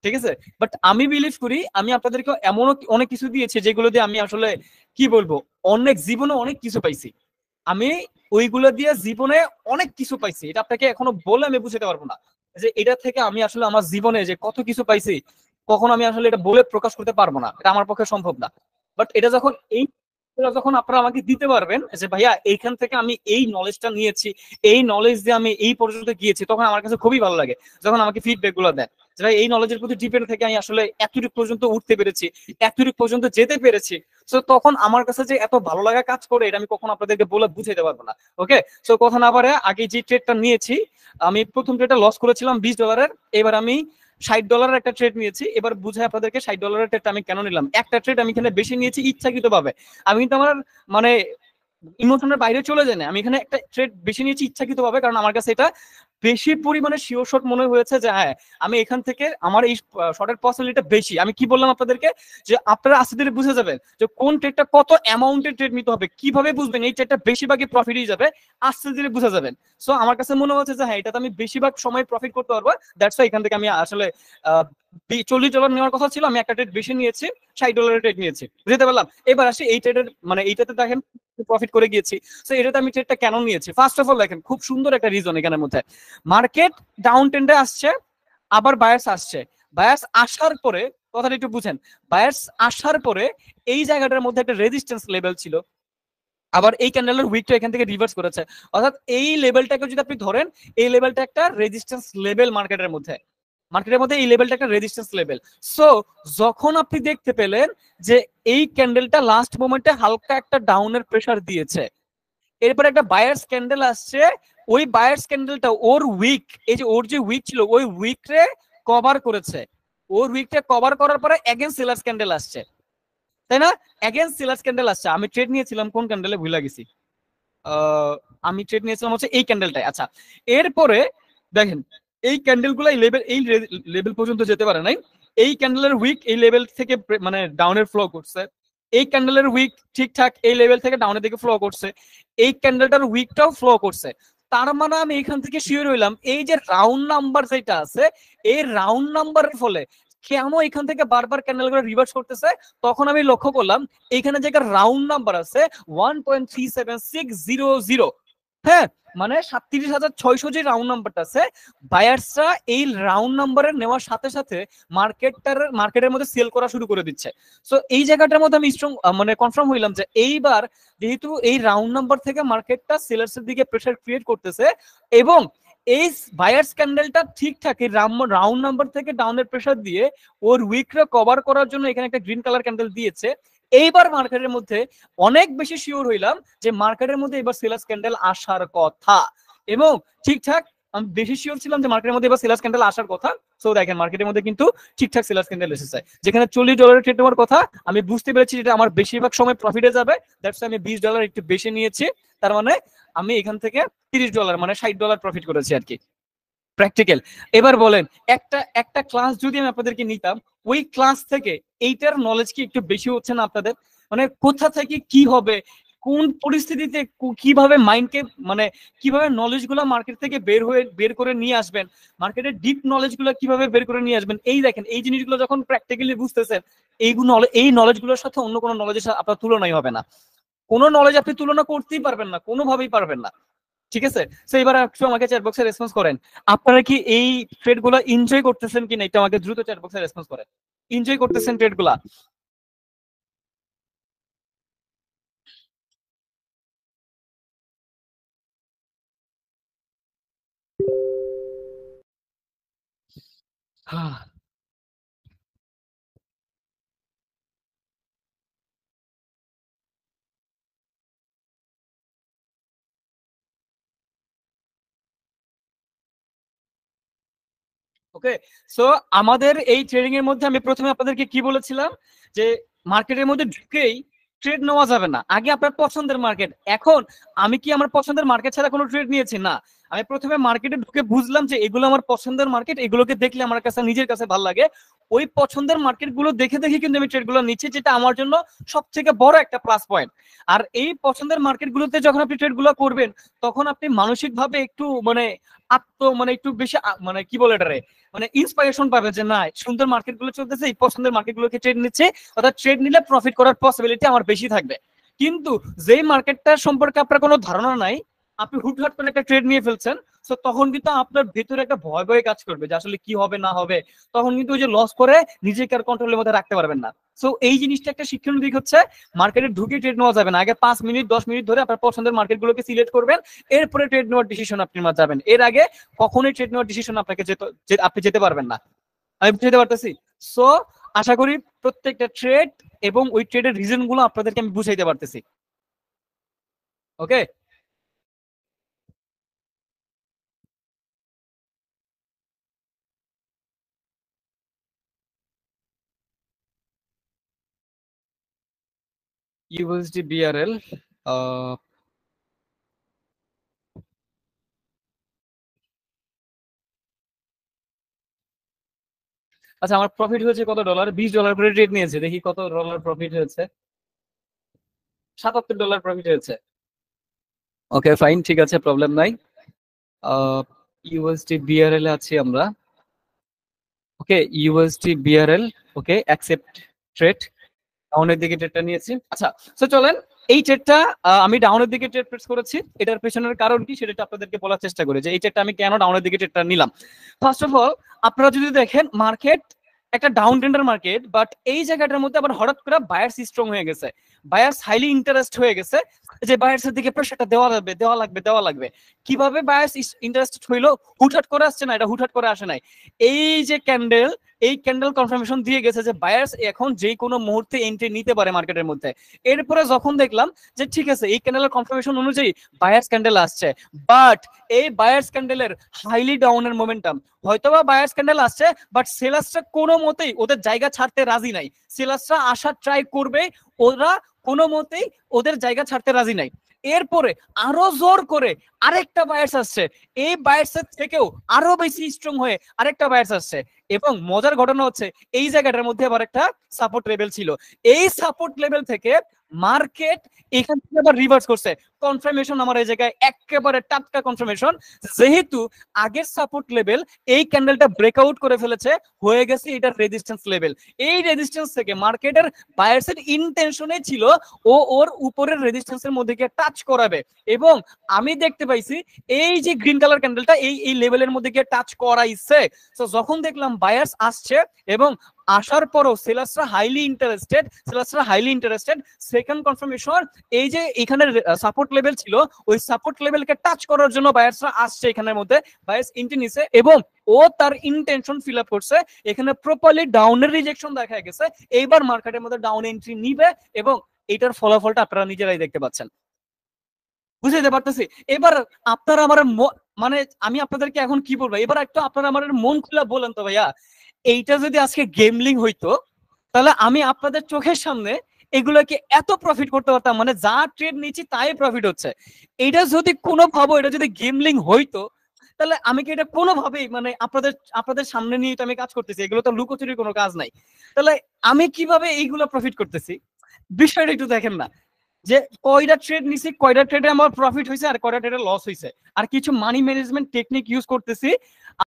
ঠিক আছে, বাট আমি বিলিভ করি আমি আপনাদেরকে এমনও অনেক কিছু দিয়েছি যেগুলো দিয়ে আমি আসলে কি বলবো, অনেক জীবনে অনেক কিছু পাইছি। আমি ওইগুলো দিয়ে জীবনে অনেক কিছু পাইছি, এটা আপনাকে এখনো বলে আমি বুঝাতে পারবো না যে এটা থেকে আমি আসলে আমার জীবনে যে কত কিছু পাইছি, কখন আমি আসলে এটা বলে প্রকাশ করতে পারবো না, এটা আমার পক্ষে সম্ভব না। বাট এটা যখন এই এটা যখন আপনারা আমাকে দিতে পারবেন যে ভাইয়া এইখান থেকে আমি এই নলেজটা নিয়েছি, এই নলেজ দিয়ে আমি এই পর্যন্ত গিয়েছি, তখন আমার কাছে খুবই ভালো লাগে যখন আমাকে ফিডব্যাক গুলো দেন যে ভাই এই নলেজের প্রতি ডিপেন্ড থেকে আমি আসলে এতটুকু পর্যন্ত উঠতে পেরেছি, এতটুকু পর্যন্ত যেতে পেরেছি। তো তখন আমার কাছে যে এত ভালো লাগা কাজ করে এটা আমি কখনো আপনাদেরকে বলে বুঝাইতে পারবো না। ওকে, তো কথা না পারে আগে যে ট্রেডটা নিয়েছি, আমি প্রথম ট্রেডটা লস করেছিলাম $20। এবার আমি $60 একটা ট্রেড নিয়েছি। এবার বুঝাই আপনাদেরকে $60 ট্রেডটা আমি কেন নিলাম। একটা ট্রেড আমি এখানে বেশি নিয়েছি ইচ্ছাকৃত ভাবে। আমি কিন্তু আমার মানে ইমোশনের বাইরে চলে যায় না, আমি এখানে একটা ট্রেড বেশি নিয়েছি ইচ্ছাকৃত ভাবে, কারণ আমার কাছে এটা বেশি পরিমাণে শিওর শট মনে হয়েছে যে হ্যাঁ আমি এখান থেকে আমার এই শটের পসিবিলিটি বেশি। আমি কি বললাম আপনাদেরকে যে আপনারা আস্তে ধীরে বুঝে যাবেন যে কোন ট্রেডটা কত অ্যামাউন্টের ট্রেড নিতে হবে, কিভাবে বুঝবেন এই ট্রেডটা বেশিরভাগই প্রফিট হয়ে যাবে, আস্তে ধীরে বুঝে যাবেন। সো আমার কাছে মনে হচ্ছে যে হ্যাঁ এটাতে আমি বেশিরভাগ সময় প্রফিট করতে পারবো, দ্যাটস ওয়াই এখান থেকে আমি আসলে $40 নেওয়ার কথা ছিল, আমি একটা ট্রেড বেশি নিয়েছি, $60 ট্রেড নিয়েছি, বুঝতে পারলাম। এবার আসি এই ট্রেডের মানে এইটাতে দেখেন প্রফিট করে গিয়েছি। তো এটাতে আমি ট্রেডটা কেন নিয়েছি, ফার্স্ট অফ অল দেখেন খুব সুন্দর একটা রিজন এখানের মধ্যে। মার্কেট ডাউন ট্রেন্ডে আসছে, আবার বায়ার্স আসছে। বায়ার্স আসার পরে, কথাটা একটু বুঝেন, বায়ার্স আসার পরে এই জায়গাটার মধ্যে একটা রেজিস্ট্যান্স লেভেল ছিল, আবার এই ক্যান্ডেলের উইকটা এখান থেকে রিভার্স করেছে। অর্থাৎ এই লেভেলটাকে যদি আপনি ধরেন, এই লেভেলটা একটা রেজিস্ট্যান্স লেভেল মার্কেটের মধ্যে, মার্কেটের মধ্যে এই লেভেলটা একটা রেজিস্ট্যান্স লেভেল। সো যখন আপনি দেখতে পেলেন যে এই ক্যান্ডেলটা লাস্ট মোমেন্টে হালকা একটা ডাউনের প্রেসার দিয়েছে, এরপর একটা বায়ার্স ক্যান্ডেল আসছে, ওই বায়ার্স ক্যান্ডেলটা ওর উইক, এই যে ওর যে উইক ছিল ওই উইকরে কভার করেছে, ওর উইকটা কভার করার পরে এগেইন সেলার্স ক্যান্ডেল আসছে, তাই না? এগেইন সেলার্স ক্যান্ডেল আসছে। আমি ট্রেড নিয়েছিলাম কোন ক্যান্ডেলে ভুলে গেছি, আমি ট্রেড নিয়েছিলাম হচ্ছে এই ক্যান্ডেলটাই। আচ্ছা, এরপরে দেখেন এই ক্যান্ডেলগুলো এই লেভেল পর্যন্ত যেতে পারে নাই, এই ক্যান্ডেলের উইক এই লেভেল থেকে মানে ডাউনের ফ্লো করছে, এই ক্যান্ডেলের উইক ঠিকঠাক এই লেভেল থেকে ডাউনের দিকে ফ্লো করছে, এই ক্যান্ডেলটার উইকটাও ফ্লো করছে। তার মানে আমি এখান থেকে শিওর হইলাম এই যে রাউন্ড নাম্বার যেটা আছে, এই রাউন্ড নাম্বারের ফলে কেন এখান থেকে বারবার ক্যান্ডেল করে রিভার্স করতেছে। তখন আমি লক্ষ্য করলাম এইখানে যে রাউন্ড নাম্বার আছে 1.37600, হ্যাঁ, মানে 37,600 যে রাউন্ড নাম্বারটা আছে, বায়ার্সরা এই রাউন্ড নাম্বারের নেওয়ার সাথে সাথে মার্কেটের মধ্যে সেল করা শুরু করে দিচ্ছে। সো এই জায়গাটার মধ্যে আমি স্ট্রং মানে কনফার্ম হইলাম যে এইবার যেহেতু এই রাউন্ড নাম্বার থেকে মার্কেটটা সেলার্স এর দিকে প্রেসার ক্রিয়েট করতেছে, এবং এই বায়ার্স ক্যান্ডেলটা ঠিকঠাক এই রাউন্ড নাম্বার থেকে ডাউনের প্রেসার দিয়ে ওর উইকরা কভার করার জন্য এখানে একটা গ্রিন কালার ক্যান্ডেল দিয়েছে। এইবার মার্কেটের মধ্যে অনেক বেশি শিওর হইলাম যে মার্কেটের মধ্যে এবার সেলার্স ক্যান্ডেল আসার কথা, এবং ঠিকঠাক আমি বেশি শিওর ছিলাম যে মার্কেটের মধ্যে এবার সেলার্স ক্যান্ডেল আসার কথা। সো দেখেন মার্কেটের মধ্যে কিন্তু ঠিকঠাক সেলার্স ক্যান্ডেল এসেছে, যেখানে $40 ট্রেড নেওয়ার কথা আমি বুঝতে পেরেছি যেটা আমার বেশিরভাগ সময় প্রফিটে যাবে, দ্যাটস আমি $20 একটু বেশি নিয়েছি। তার মানে আমি এখান থেকে $30 মানে $60 প্রফিট করেছি আর কি, প্র্যাকটিক্যাল। এবার বলেন একটা একটা ক্লাস যদি আমি আপনাদেরকে নিতাম, ওই ক্লাস থেকে এইটার নলেজ কি একটু বেশি হচ্ছে না আপনাদের? মানে কোথা থেকে কি হবে, কোন পরিস্থিতিতে কিভাবে মাইন্ডকে মানে কিভাবে নলেজ গুলো মার্কেট থেকে বের করে নিয়ে আসবেন, মার্কেটের ডিপ নলেজ গুলো কিভাবে বের করে নিয়ে আসবেন, এই দেখেন এই জিনিসগুলো যখন প্র্যাকটিক্যালি বুঝতেছেন, এই নলেজ গুলোর সাথে অন্য কোনো নলেজের সাথে আপনার তুলনাই হবে না। কোনো নলেজ আপনি তুলনা করতেই পারবেন না, কোনোভাবেই পারবেন না। ঠিক আছে, তো এবার একটু আমাকে চ্যাট বক্সে রেসপন্স করেন, আপনারা কি এই ট্রেড গুলা এনজয় করতেছেন কিনা, এটা আমাকে দ্রুত চ্যাট বক্সে রেসপন্স করেন। এনজয় করতেছেন ট্রেড গুলা? ওকে, সো আমাদের এই ট্রেডিং এর মধ্যে আমি প্রথমে আপনাদেরকে কি বলেছিলাম যে মার্কেটের মধ্যে ঢুকেই ট্রেড নেওয়া যাবে না, আগে আপনার পছন্দের মার্কেট। এখন আমি কি আমার পছন্দের মার্কেট ছাড়া কোনো ট্রেড নিয়েছি না, আমি প্রথমে মার্কেটে ঢুকে বুঝলাম যে এগুলো আমার পছন্দের মার্কেট, এগুলোকে দেখলে আমার কাছে নিজের কাছে ভালো লাগে, ওই পছন্দের মার্কেট গুলো দেখে দেখে কিন্তু আমি ট্রেড গুলো নিচ্ছি, যেটা আমার জন্য সব থেকে বড় একটা প্লাস পয়েন্ট। আর এই পছন্দের মার্কেট গুলোতে যখন আপনি ট্রেড গুলো করবেন, তখন আপনি মানসিক ভাবে একটু মানে মানে একটু বেশি মানে কি বলে এটারে, মানে ইন্সপাইরেশন পাবে যে না সুন্দর মার্কেট গুলো চলতেছে, এই পছন্দের মার্কেট গুলোকে ট্রেড নিচ্ছে, অর্থাৎ ট্রেড নিলে প্রফিট করার পসিবিলিটি আমার বেশি থাকবে। কিন্তু যেই মার্কেটটা সম্পর্কে আপনার কোনো ধারণা নাই, আপনি হুটহাট করে একটা ট্রেড নিয়ে ফেলছেন, তো তখন কিন্তু আপনার ভেতরে একটা ভয় ভয় কাজ করবে যে আসলে কি হবে না হবে, তখন কিন্তু ওই যে লস করে নিজেকে আর কন্ট্রোলের মধ্যে রাখতে পারবেন না। সো এই জিনিসটা একটা শিক্ষণীয় দিক হচ্ছে, মার্কেটে ঢুকে ট্রেড নেওয়া যাবে না, আগে 5 মিনিট 10 মিনিট ধরে আপনার পছন্দের মার্কেট গুলোকে সিলেক্ট করবেন, এরপরে ট্রেড নেওয়ার ডিসিশন আপনি যাবেন, এর আগে কখনোই ট্রেড নেওয়ার ডিসিশন আপনাকে আপনি যেতে পারবেন না। আমি বুঝতে পারতেছি। সো আশা করি প্রত্যেকটা ট্রেড এবং ওই ট্রেডের রিজন গুলো আপনাদেরকে আমি বুঝাইতে পারতেছি। ওকে, ইউএসডি বিআরএল, আচ্ছা আমার প্রফিট হয়েছে কত ডলার, $20 করে ট্রেড নিয়েছে, দেখি কত ডলার প্রফিট হয়েছে। $77 প্রফিট হয়েছে। ওকে ফাইন, ঠিক আছে, প্রবলেম নাই। ইউএসডি বিআরএল আছি আমরা। ওকে, ইউএসডি বিআরএল, ওকে অ্যাকসেপ্ট ট্রেড, ডাউনের দিকে ট্রেডটা নিয়েছি। আচ্ছা, তো চলেন এই ট্রেডটা আমি ডাউনের দিকে ট্রেড প্লেস করেছি, এটার পেছনের কারণ কি সেটা আপনাদেরকে বলার চেষ্টা করি যে এই ট্রেডটা আমি কেন ডাউনের দিকে ট্রেডটা নিলাম। ফার্স্ট অফ অল, আপনারা যদি দেখেন মার্কেট একটা ডাউন ট্রেন্ডের মার্কেট, বাট এই জায়গাটার মধ্যে আবার হঠাৎ করে বায়ার্স স্ট্রং হয়ে গেছে, বায়ার্স হাইলি ইন্টারেস্ট হয়ে গেছে যে বায়ার্স এর দিকে প্রেসারটা দেওয়া লাগবে দেওয়া লাগবে দেওয়া লাগবে। কিভাবে বায়ার্স ইন্টারেস্টেড হইলো, হুটহাট করে আসছে না, এটা হুটহাট করে আসে নাই। এই যে ক্যান্ডেল, এই ক্যান্ডেল কনফার্মেশন দিয়ে গেছে যে বায়ার্স এখন যে কোনো মুহূর্তে এন্ট্রি নিতে পারে মার্কেটের মধ্যে। এরপরে যখন দেখলাম যে ঠিক আছে এই ক্যান্ডেলের কনফার্মেশন অনুযায়ী বায়ার্স ক্যান্ডেল আসছে, বাট এই বায়ার্স ক্যান্ডেলের হাইলি ডাউনের মোমেন্টাম, হয়তোবা বায়ার্স ক্যান্ডেল আসছে বাট সেলার্সরা কোনো মতেই ওদের জায়গা ছাড়তে রাজি নাই, সেলার্সরা আসার ট্রাই করবে, ওরা কোনো মতেই ওদের জায়গা ছাড়তে রাজি নাই। এরপরে আরো জোর করে আরেকটা বায়ার্স আসছে, এই বায়ার্সের থেকেও আরো বেশি স্ট্রং হয়ে আরেকটা বায়ার্স আসছে, এবং মজার ঘটনা হচ্ছে এই জায়গাটার মধ্যে আবার একটা সাপোর্ট লেভেল ছিল, এই সাপোর্ট লেভেল থেকে মার্কেট এখান থেকে আবার রিভার্স করছে। কনফার্মেশন আমার এই জায়গায় একেবারে টাটকা কনফার্মেশন, যেহেতু আগের সাপোর্ট লেভেল এই ক্যান্ডেলটা ব্রেকআউট করে ফেলেছে, হয়ে গেছে এটার রেজিস্ট্যান্স লেভেল। এই রেজিস্ট্যান্স থেকে মার্কেটের বায়ার্সের ইন্টেনশনে ছিল ও ওর উপরের রেজিস্ট্যান্সের মধ্যে গিয়ে টাচ করাবে, এবং আমি দেখতে পাইছি এই যে গ্রিন কালার ক্যান্ডেলটা এই এই লেভেলের মধ্যে গিয়ে টাচ করাইছে। তো যখন দেখলাম বায়ার্স আসছে এবং আসার পরও সেলার্সরা হাইলি ইন্টারেস্টেড, সেকেন্ড কনফার্মেশন এই যে এখানে সাপোর্ট লেভেল ছিল, ওই সাপোর্ট লেভেলকে টাচ করার জন্য বায়ার্সরা আসছে এখানের মধ্যে, বায়ার্স এন্ট্রি নিছে এবং ও তার ইন্টেনশন ফিল আপ করছে, এখানে প্রপারলি ডাউনের রিজেকশন দেখা গেছে, এইবার মার্কেটের মধ্যে ডাউন এন্ট্রি নিবে, এবং এটার ফলাফলটা আপনারা নিজেরাই দেখতে পাচ্ছেন। বুঝাইতে পারতেছি? এবার আপনারা আমার মানে আমি আপনাদেরকে এখন কি বলবো, এবার একটু আপনারা আমার মন খুলে বলেন তো ভাইয়া, এইটা যদি আজকে গেমলিং হইতো, তাহলে আমি আপনাদের চোখের সামনে এগুলোকে এত প্রফিট করতে পারতাম, মানে যা ট্রেড নিচ্ছি তাই প্রফিট হচ্ছে। এটা যদি কোনোভাবে এটা যদি গেমলিং হইতো, তাহলে আমি কি এটা কোনোভাবেই মানে আপনাদের আপনাদের সামনে নিয়ে তো আমি কাজ করতেছি, এগুলো তো লুকোচুরির কোনো কাজ নাই, তাহলে আমি কিভাবে এইগুলো প্রফিট করতেছি? বিষয়টা একটু দেখেন না, যে কয়টা ট্রেড নিছি, কয়টা ট্রেডে আমার প্রফিট হয়েছে আর কয়টা ট্রেডে লস হয়েছে, আর কিছু মানি ম্যানেজমেন্ট টেকনিক ইউজ করতেছি